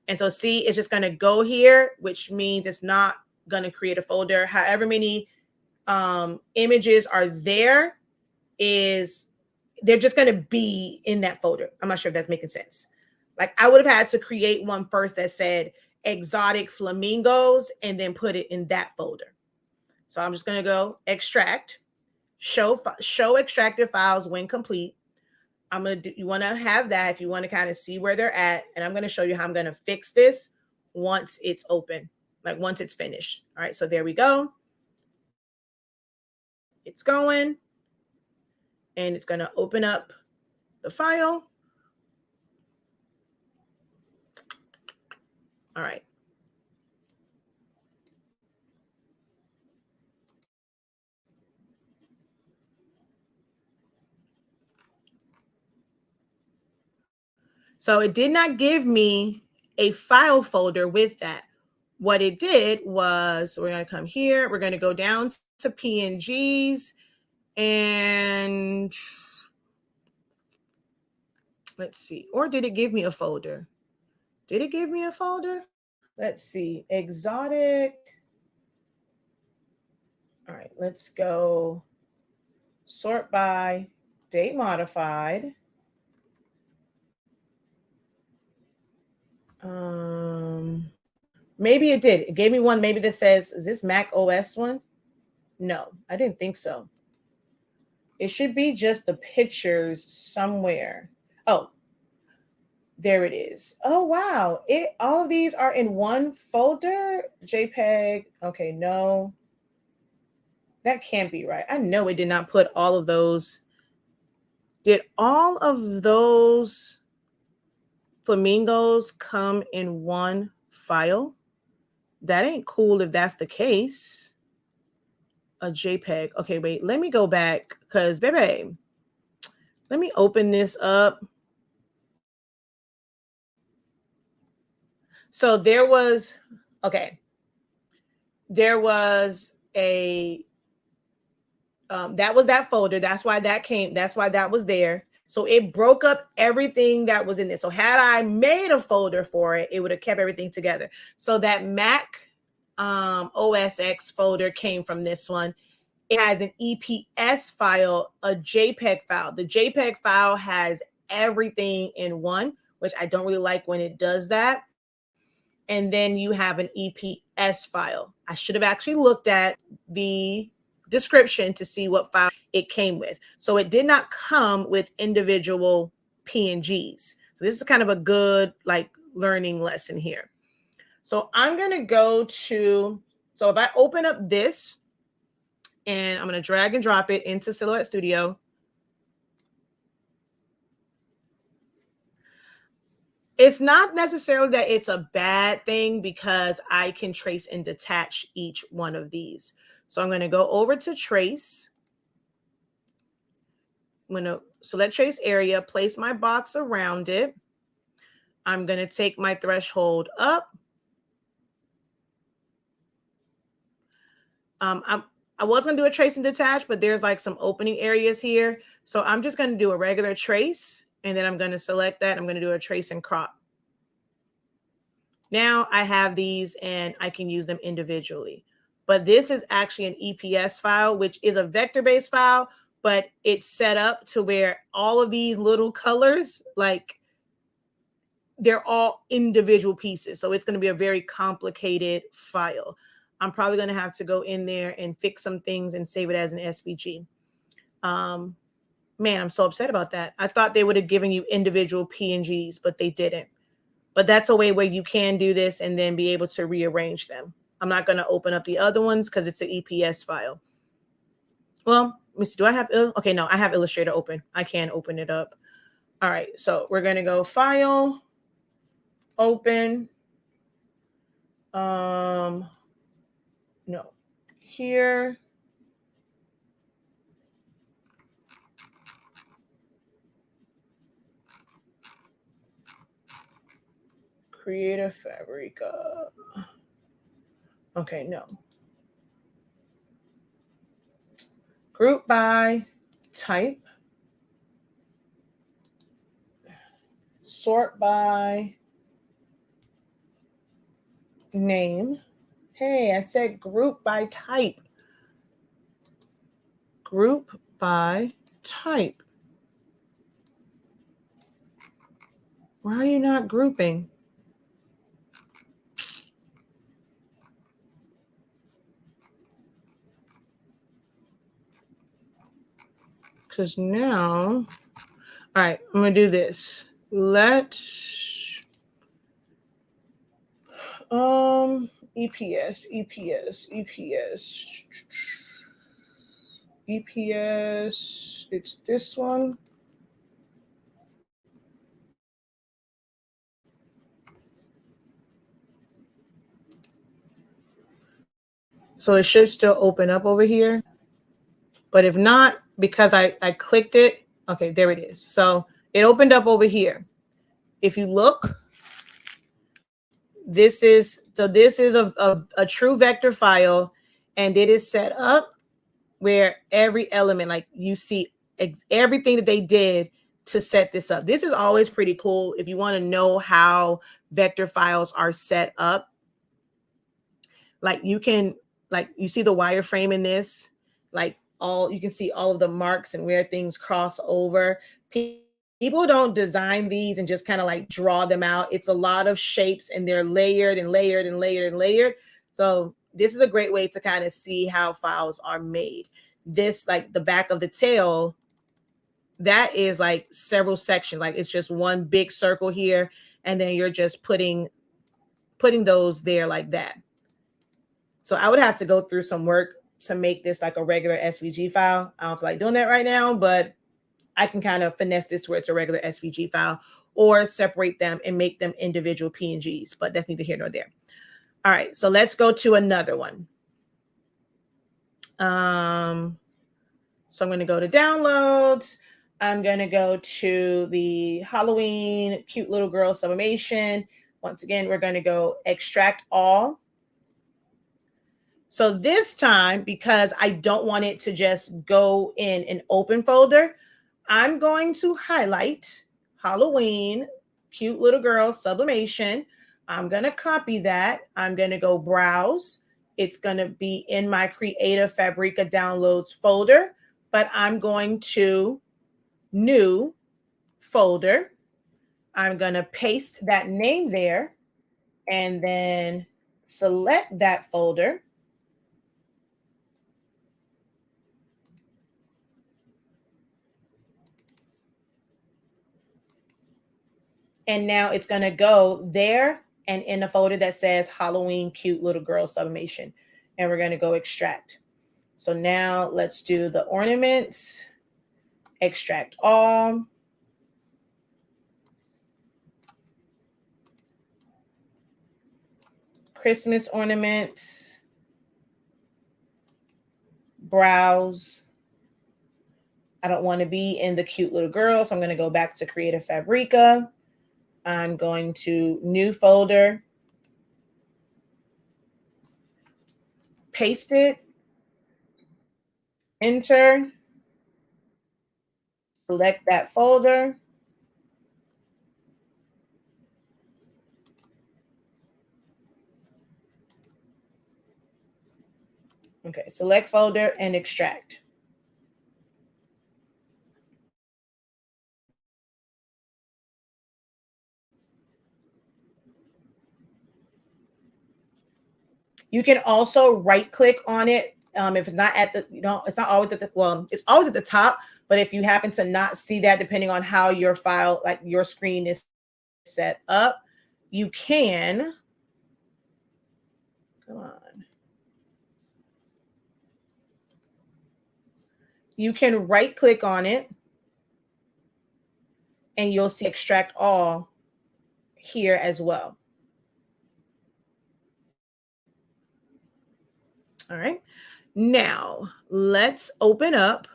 And so see, it's just going to go here, which means it's not going to create a folder. However many images are there, they're just going to be in that folder. I'm not sure if that's making sense. Like I would have had to create one first that said exotic flamingos and then put it in that folder. So I'm just going to go extract, show extracted files when complete. You want to have that if you want to kind of see where they're at. And I'm going to show you how I'm going to fix this once it's open, like once it's finished. All right, so there we go. It's going, and it's going to open up the file. All right. So it did not give me a file folder with that. What it did was, we're going to come here. We're going to go down to PNGs, and let's see. Or did it give me a folder? Did it give me a folder? Let's see. Exotic. All right, let's go sort by date modified. Maybe it did. It gave me one maybe that says, is this Mac OS one? No, I didn't think so. It should be just the pictures somewhere. Oh, there it is. Oh, wow. All of these are in one folder? JPEG. Okay, no. That can't be right. I know it did not put all of those. Did all of those flamingos come in one file? That ain't cool if that's the case. A JPEG. Okay, wait. Let me go back because, baby, let me open this up. So there was a that was that folder. That's why that was there. So it broke up everything that was in this. So had I made a folder for it, it would have kept everything together. So that Mac OS X folder came from this one. It has an EPS file, a JPEG file. The JPEG file has everything in one, which I don't really like when it does that. And then you have an EPS file. I should have actually looked at the description to see what file it came with. So it did not come with individual PNGs. this is kind of a good like learning lesson here. So I'm going to go to, so if I open up this and I'm going to drag and drop it into Silhouette Studio. It's not necessarily that it's a bad thing because I can trace and detach each one of these. So I'm going to go over to trace. I'm going to select trace area, place my box around it. I'm going to take my threshold up. I was going to do a trace and detach, but there's like some opening areas here. So I'm just going to do a regular trace, and then I'm going to select that. I'm going to do a trace and crop. Now I have these and I can use them individually. But this is actually an EPS file, which is a vector-based file, but it's set up to where all of these little colors, like they're all individual pieces. So it's going to be a very complicated file. I'm probably going to have to go in there and fix some things and save it as an SVG. Man, I'm so upset about that. I thought they would have given you individual PNGs, but they didn't. But that's a way where you can do this and then be able to rearrange them. I'm not going to open up the other ones because it's an EPS file. Well, let me see. Do I have, okay, no, I have Illustrator open. I can open it up. All right, so we're going to go File, Open. No, here. Create a Fabrica. Okay, no. Group by type. Sort by name. Hey, I said group by type. Group by type. Why are you not grouping? Because now, all right, I'm going to do this. EPS, it's this one. So it should still open up over here. But if not, because I clicked it, okay, there it is. So it opened up over here. If you look, this is a true vector file, and it is set up where every element, like you see everything that they did to set this up. This is always pretty cool if you want to know how vector files are set up. Like you can, like you see the wireframe in this, like you can see all of the marks and where things cross over. People don't design these and just kind of like draw them out. It's a lot of shapes and they're layered and layered and layered and layered. So this is a great way to kind of see how files are made. This, like the back of the tail, that is like several sections. Like it's just one big circle here, and then you're just putting those there like that. So I would have to go through some work to make this like a regular SVG file. I don't feel like doing that right now, but I can kind of finesse this to where it's a regular SVG file, or separate them and make them individual PNGs, but that's neither here nor there. All right, so let's go to another one. So I'm going to go to downloads. I'm going to go to the Halloween cute little girl sublimation. Once again, we're going to go extract all. So this time, because I don't want it to just go in an open folder, I'm going to highlight Halloween cute little girl sublimation. I'm going to copy that. I'm going to go browse. It's going to be in my Creative Fabrica downloads folder, but I'm going to new folder. I'm going to paste that name there and then select that folder. And now it's going to go there and in the folder that says Halloween Cute Little Girl Sublimation. And we're going to go extract. So now let's do the ornaments, extract all. Christmas ornaments, browse. I don't want to be in the cute little girl, so I'm going to go back to create a Fabrica. I'm going to new folder, paste it, enter, select that folder. Okay, select folder and extract. You can also right click on it. If it's not at the, it's not always at the, well, it's always at the top, but if you happen to not see that, depending on how your file, like your screen is set up, you can, come on. You can right click on it and you'll see extract all here as well. All right. Now let's open up.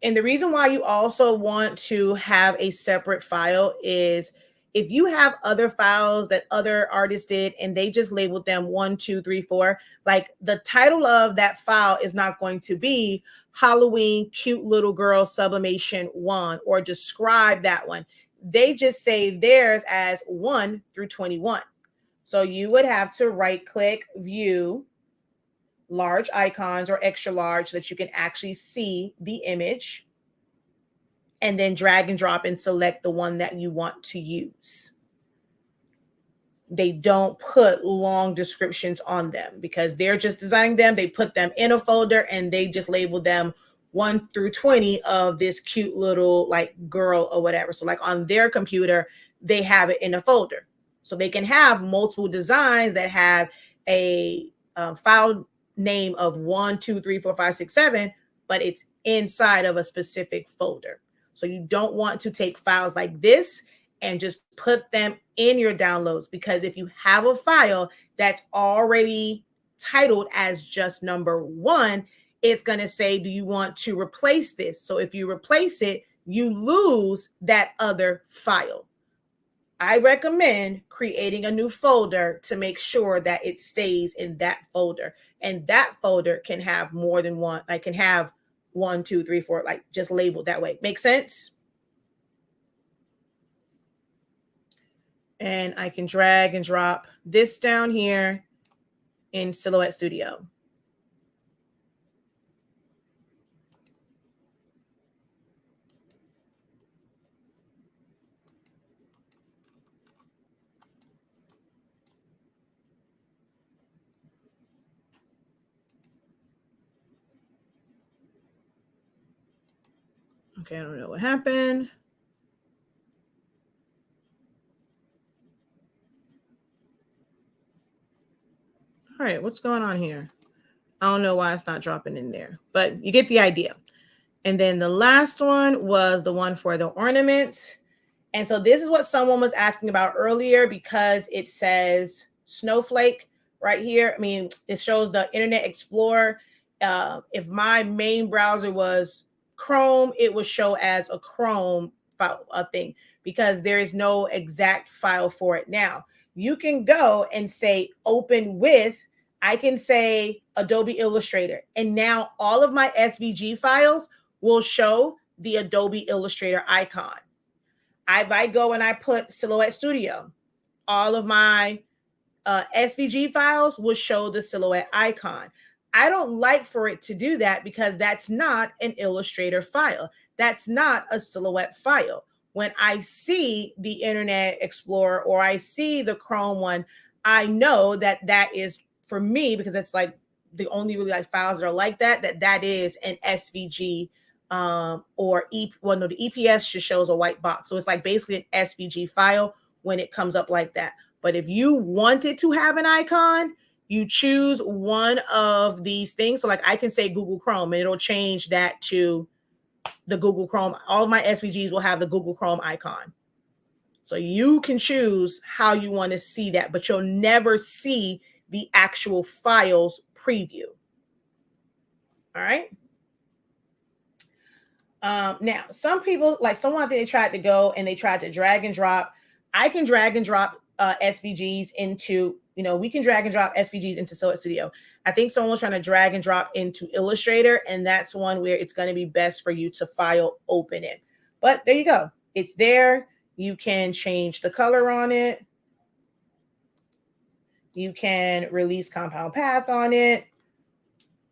And the reason why you also want to have a separate file is if you have other files that other artists did and they just labeled them 1, 2, 3, 4, like the title of that file is not going to be Halloween Cute Little Girl Sublimation 1 or describe that one. They just save theirs as 1 through 21. So you would have to right click, view, large icons or extra large so that you can actually see the image, and then drag and drop and select the one that you want to use. They don't put long descriptions on them because they're just designing them. They put them in a folder and they just label them 1 through 20 of this cute little like girl or whatever. So like on their computer, they have it in a folder. So they can have multiple designs that have a file name of 1, 2, 3, 4, 5, 6, 7, but it's inside of a specific folder. So you don't want to take files like this and just put them in your downloads, because if you have a file that's already titled as just number 1, it's going to say, do you want to replace this? So if you replace it, you lose that other file. I recommend creating a new folder to make sure that it stays in that folder. And that folder can have more than one. I can have 1, 2, 3, 4, like just labeled that way. Make sense? And I can drag and drop this down here in Silhouette Studio. Okay, I don't know what happened. All right, what's going on here? I don't know why it's not dropping in there, but you get the idea. And then the last one was the one for the ornaments. And so this is what someone was asking about earlier, because it says snowflake right here. I mean, it shows the Internet Explorer. If my main browser was Chrome, it would show as a Chrome file thing, because there is no exact file for it now. You can go and say open with, I can say Adobe Illustrator, and now all of my SVG files will show the Adobe Illustrator icon. If I go and I put Silhouette Studio, all of my SVG files will show the Silhouette icon. I don't like for it to do that because that's not an Illustrator file. That's not a Silhouette file. When I see the Internet Explorer or I see the Chrome one, I know that that is for me, because it's like the only really like files that are like that, that is an SVG or well, no, the EPS just shows a white box. So it's like basically an SVG file when it comes up like that. But if you wanted to have an icon, you choose one of these things. So like I can say Google Chrome and it'll change that to the Google Chrome. All of my SVGs will have the Google Chrome icon. So you can choose how you want to see that, but you'll never see the actual files preview. All right. Now, some people, like someone, they tried to go and they tried to drag and drop. I can drag and drop SVGs into, we can drag and drop SVGs into Silhouette Studio. I think someone was trying to drag and drop into Illustrator, and that's one where it's going to be best for you to file open it. But there you go. It's there. You can change the color on it. You can release compound path on it.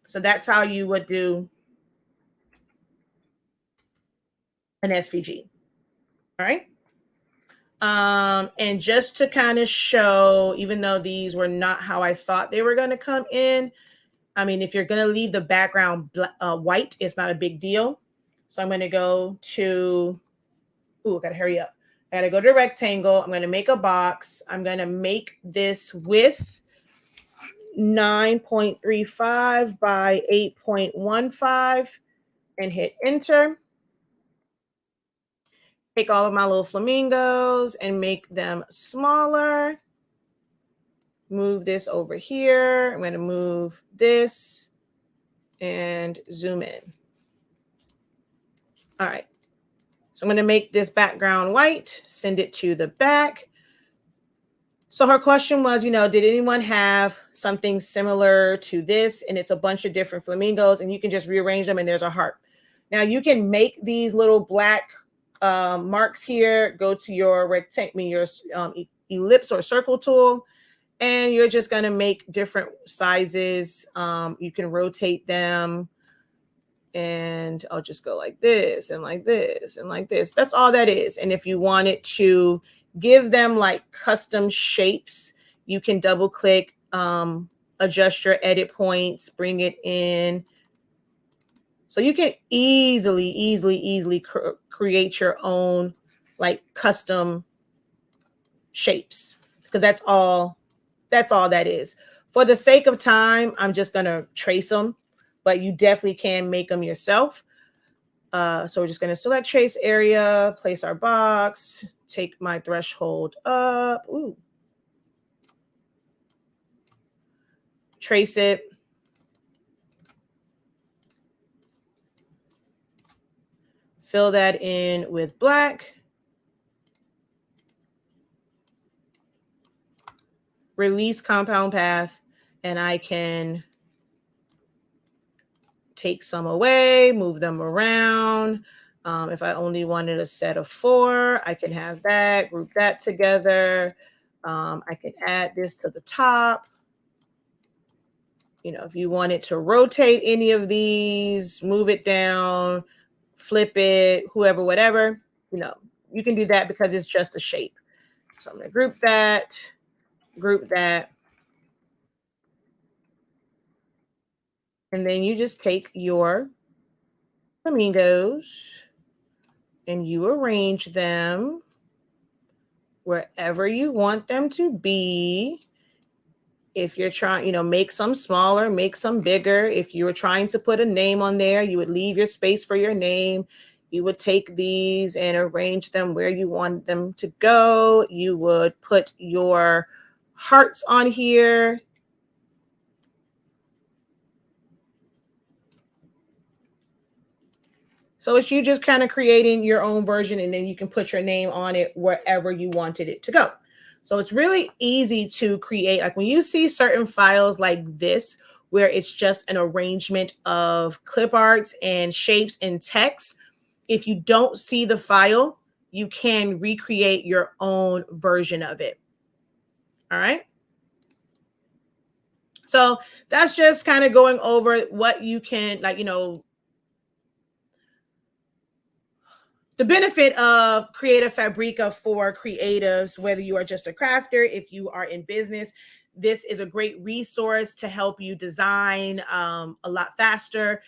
So that's how you would do an SVG. All right. And just to kind of show, even though these were not how I thought they were going to come in, I mean, if you're going to leave the background white, it's not a big deal. So I'm going to go to, I got to hurry up. I got to go to rectangle. I'm going to make a box. I'm going to make this width 9.35 by 8.15 and hit enter. Take all of my little flamingos and make them smaller. Move this over here. I'm going to move this and zoom in. All right. So I'm going to make this background white, send it to the back. So her question was, did anyone have something similar to this? And it's a bunch of different flamingos, and you can just rearrange them, and there's a heart. Now you can make these little black marks here. Go to your rectangle, your ellipse or circle tool, and you're just going to make different sizes. You can rotate them, and I'll just go like this and like this and like this. That's all that is. And if you wanted to give them like custom shapes, you can double click, adjust your edit points, bring it in. So you can easily create your own like custom shapes, because that's all that is. For the sake of time, I'm just going to trace them, but you definitely can make them yourself. So we're just going to select trace area, place our box, take my threshold up. Ooh. Trace it. Fill that in with black. Release compound path, and I can take some away, move them around. If I only wanted a set of 4, I can have that, group that together. I can add this to the top. If you wanted to rotate any of these, move it down, flip it, whoever, whatever, you can do that because it's just a shape. So I'm going to group that. And then you just take your flamingos and you arrange them wherever you want them to be. If you're trying, make some smaller, make some bigger. If you were trying to put a name on there, you would leave your space for your name. You would take these and arrange them where you want them to go. You would put your hearts on here. So it's you just kind of creating your own version, and then you can put your name on it wherever you wanted it to go. So it's really easy to create. Like when you see certain files like this, where it's just an arrangement of clip arts and shapes and text, if you don't see the file, you can recreate your own version of it. All right. So that's just kind of going over what you can, the benefit of Creative Fabrica for creatives, whether you are just a crafter, if you are in business. This is a great resource to help you design a lot faster,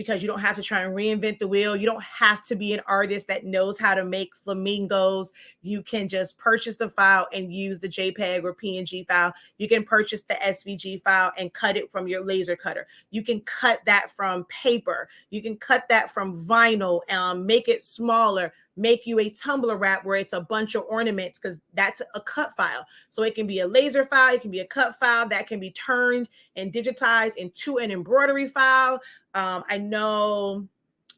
because you don't have to try and reinvent the wheel. You don't have to be an artist that knows how to make flamingos. You can just purchase the file and use the JPEG or PNG file. You can purchase the SVG file and cut it from your laser cutter. You can cut that from paper. You can cut that from vinyl, make it smaller, make you a tumbler wrap where it's a bunch of ornaments, because that's a cut file. So it can be a laser file, it can be a cut file that can be turned and digitized into an embroidery file. I know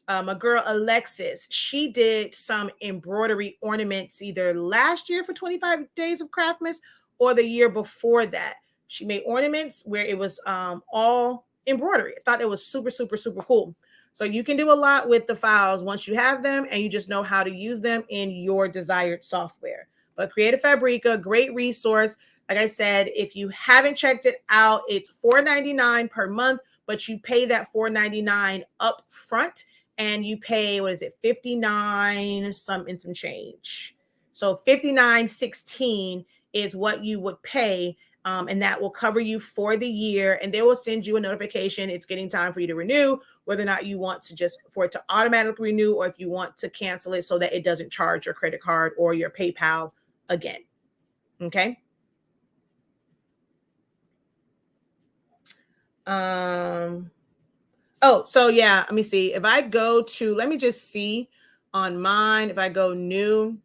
a girl, Alexis, she did some embroidery ornaments either last year for 25 Days of Craftmas or the year before that. She made ornaments where it was all embroidery. I thought it was super, super, super cool. So you can do a lot with the files once you have them and you just know how to use them in your desired software. But Creative Fabrica, great resource. Like I said, if you haven't checked it out, it's $4.99 per month, but you pay that $4.99 up front, and you pay, what is it, 59 something some change. So 59.16 is what you would pay. And that will cover you for the year, and they will send you a notification. It's getting time for you to renew, whether or not you want to just for it to automatically renew, or if you want to cancel it so that it doesn't charge your credit card or your PayPal again. Okay. Oh, so yeah, let me see. If I go to, let me just see on mine, if I go new,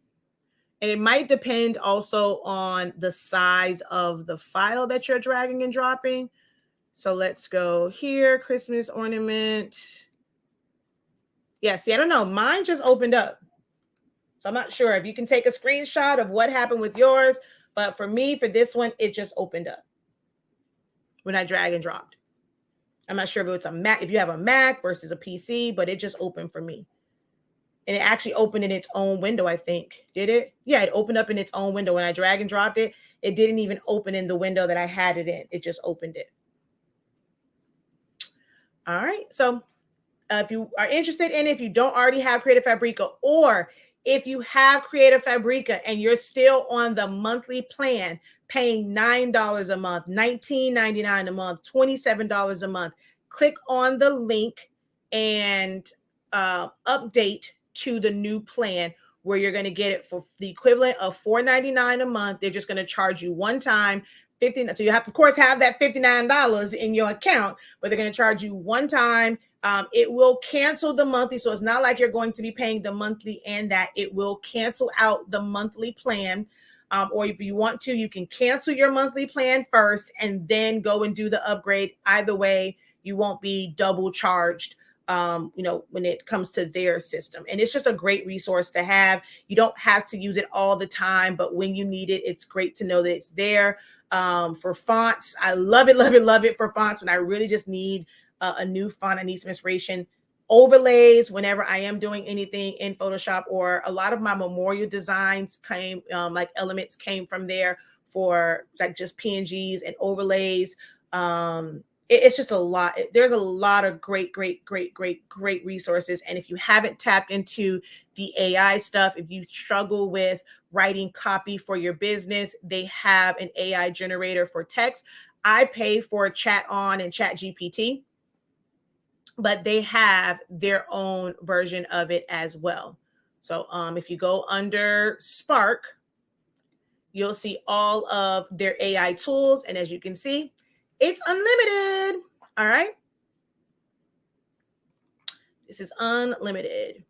and it might depend also on the size of the file that you're dragging and dropping. So let's go here, Christmas ornament. Yeah, see, I don't know. Mine just opened up. So I'm not sure if you can take a screenshot of what happened with yours. But for me, for this one, it just opened up when I drag and dropped. I'm not sure if it's a Mac, if you have a Mac versus a PC, but it just opened for me. And it actually opened in its own window, I think. Did it? Yeah, it opened up in its own window. When I drag and dropped it, it didn't even open in the window that I had it in. It just opened it. All right. So if you are interested in it, if you don't already have Creative Fabrica, or if you have Creative Fabrica and you're still on the monthly plan, paying $9 a month, $19.99 a month, $27 a month, click on the link and update to the new plan, where you're going to get it for the equivalent of $4.99 a month. They're just going to charge you one time $59. So you have to, of course, have that $59 in your account, but they're going to charge you one time. It will cancel the monthly. So it's not like you're going to be paying the monthly and that. It will cancel out the monthly plan. Or if you want to, you can cancel your monthly plan first and then go and do the upgrade. Either way, you won't be double charged, when it comes to their system. And it's just a great resource to have. You don't have to use it all the time, but when you need it, it's great to know that it's there. For fonts, I love it, love it, love it for fonts when I really just need a new font. I need some inspiration. Overlays, whenever I am doing anything in Photoshop, or a lot of my memorial designs came, like elements came from there, for like just PNGs and overlays. It's just a lot. There's a lot of great resources. And if you haven't tapped into the AI stuff, if you struggle with writing copy for your business, they have an AI generator for text. I pay for Chat On and Chat GPT, but they have their own version of it as well. So if you go under Spark, you'll see all of their AI tools. And as you can see, it's unlimited. All right. This is unlimited.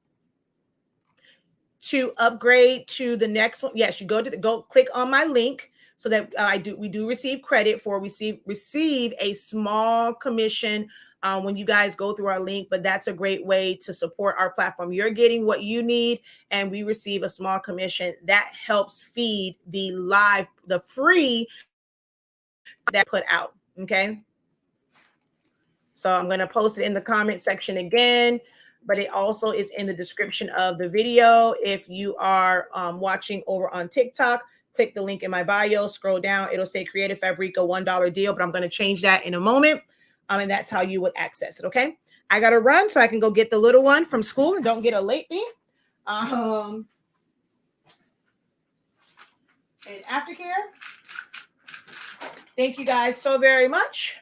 To upgrade to the next one, yes, you go click on my link, so that we do receive credit for receive a small commission when you guys go through our link. But that's a great way to support our platform. You're getting what you need, and we receive a small commission that helps feed the free that put out. Okay. So I'm going to post it in the comment section again, but it also is in the description of the video. If you are watching over on TikTok, click the link in my bio, scroll down. It'll say Creative Fabrica $1 deal, but I'm going to change that in a moment. And that's how you would access it. Okay. I got to run so I can go get the little one from school and don't get a late fee. And aftercare. Thank you guys so very much.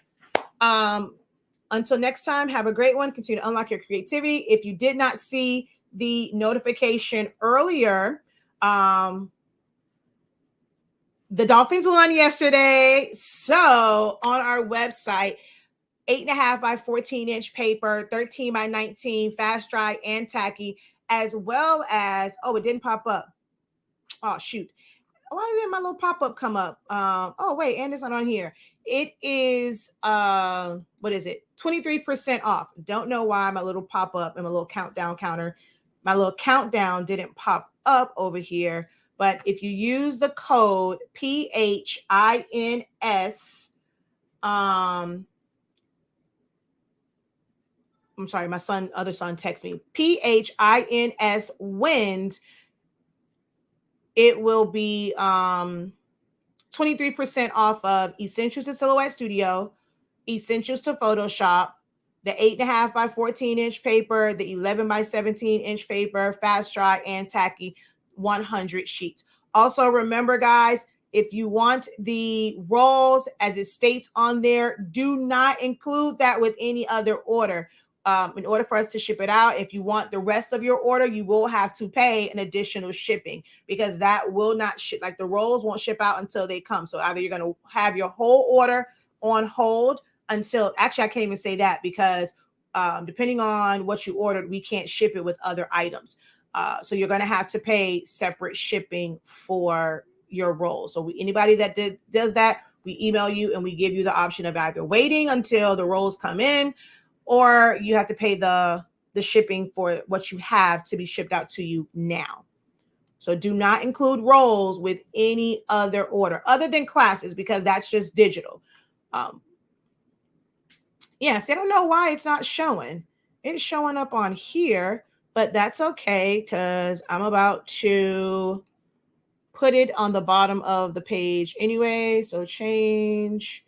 Until next time, have a great one. Continue to unlock your creativity. If you did not see the notification earlier, the Dolphins won yesterday. So on our website, 8.5 by 14-inch paper, 13 by 19, fast dry and tacky, as well as, oh, it didn't pop up. Oh, shoot. Why didn't my little pop-up come up? Oh, wait, and it's not on here. It is, what is it? 23% off. Don't know why my little pop-up and my little countdown counter, my little countdown didn't pop up over here. But if you use the code PHINS, I'm sorry, my other son texted me, PHINS WIND, it will be 23% off of Essentials to Silhouette Studio, Essentials to Photoshop, the 8.5 by 14-inch paper, the 11 by 17-inch paper, fast dry and tacky, 100 sheets. Also, remember, guys, if you want the rolls, as it states on there, do not include that with any other order. In order for us to ship it out, if you want the rest of your order, you will have to pay an additional shipping, because that will not ship, like the rolls won't ship out until they come. So either you're going to have your whole order on hold until, actually, I can't even say that, because depending on what you ordered, we can't ship it with other items. So you're going to have to pay separate shipping for your rolls. So anybody that does that, we email you and we give you the option of either waiting until the rolls come in, or you have to pay the shipping for what you have to be shipped out to you now. So do not include rolls with any other order other than classes, because that's just digital. Yes, I don't know why it's not showing. It's showing up on here, but that's okay, because I'm about to put it on the bottom of the page anyway. So change.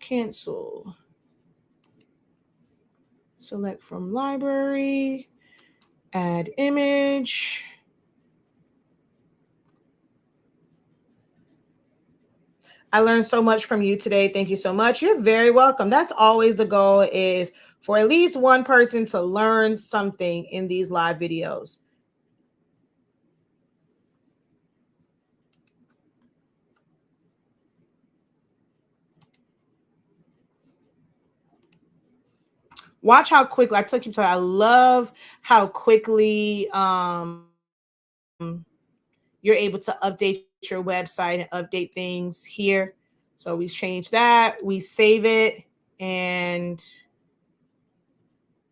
Cancel. Select from library. Add image. I learned so much from you today. Thank you so much. You're very welcome. That's always the goal, is for at least one person to learn something in these live videos. Watch how quickly, I took you to, I love how quickly you're able to update your website and update things here. So we change that, we save it and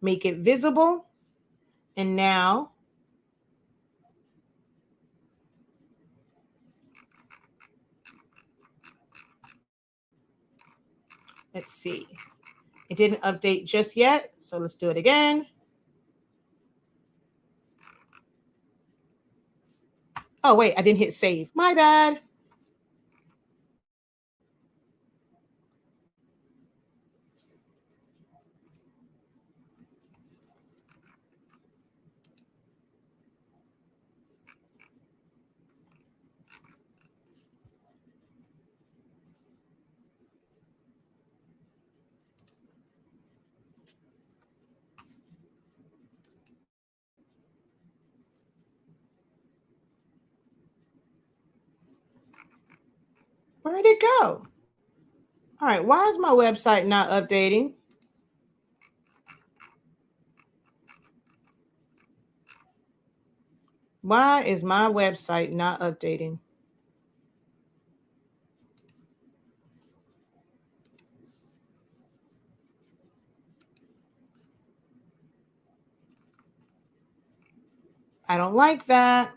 make it visible. And now let's see. It didn't update just yet, so let's do it again. Oh, wait, I didn't hit save. My bad. Where did it go? All right, why is my website not updating? Why is my website not updating? I don't like that.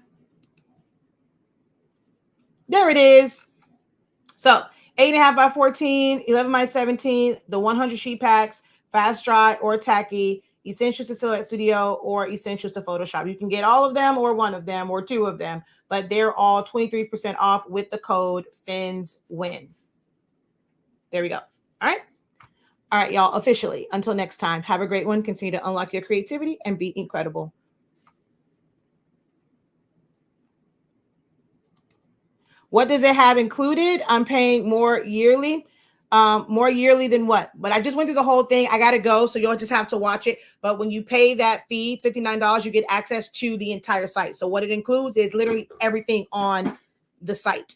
There it is. So 8.5 by 14, 11 by 17, the 100 sheet packs, fast dry or tacky, Essentials to Silhouette Studio, or Essentials to Photoshop. You can get all of them or one of them or two of them, but they're all 23% off with the code FINSWIN. There we go. All right. All right, y'all, officially. Until next time, have a great one. Continue to unlock your creativity and be incredible. What does it have included? I'm paying more yearly. More yearly than what? But I just went through the whole thing. I gotta go, so you'll just have to watch it. But when you pay that fee, $59, you get access to the entire site. So what it includes is literally everything on the site.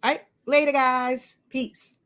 All right, later, guys. Peace.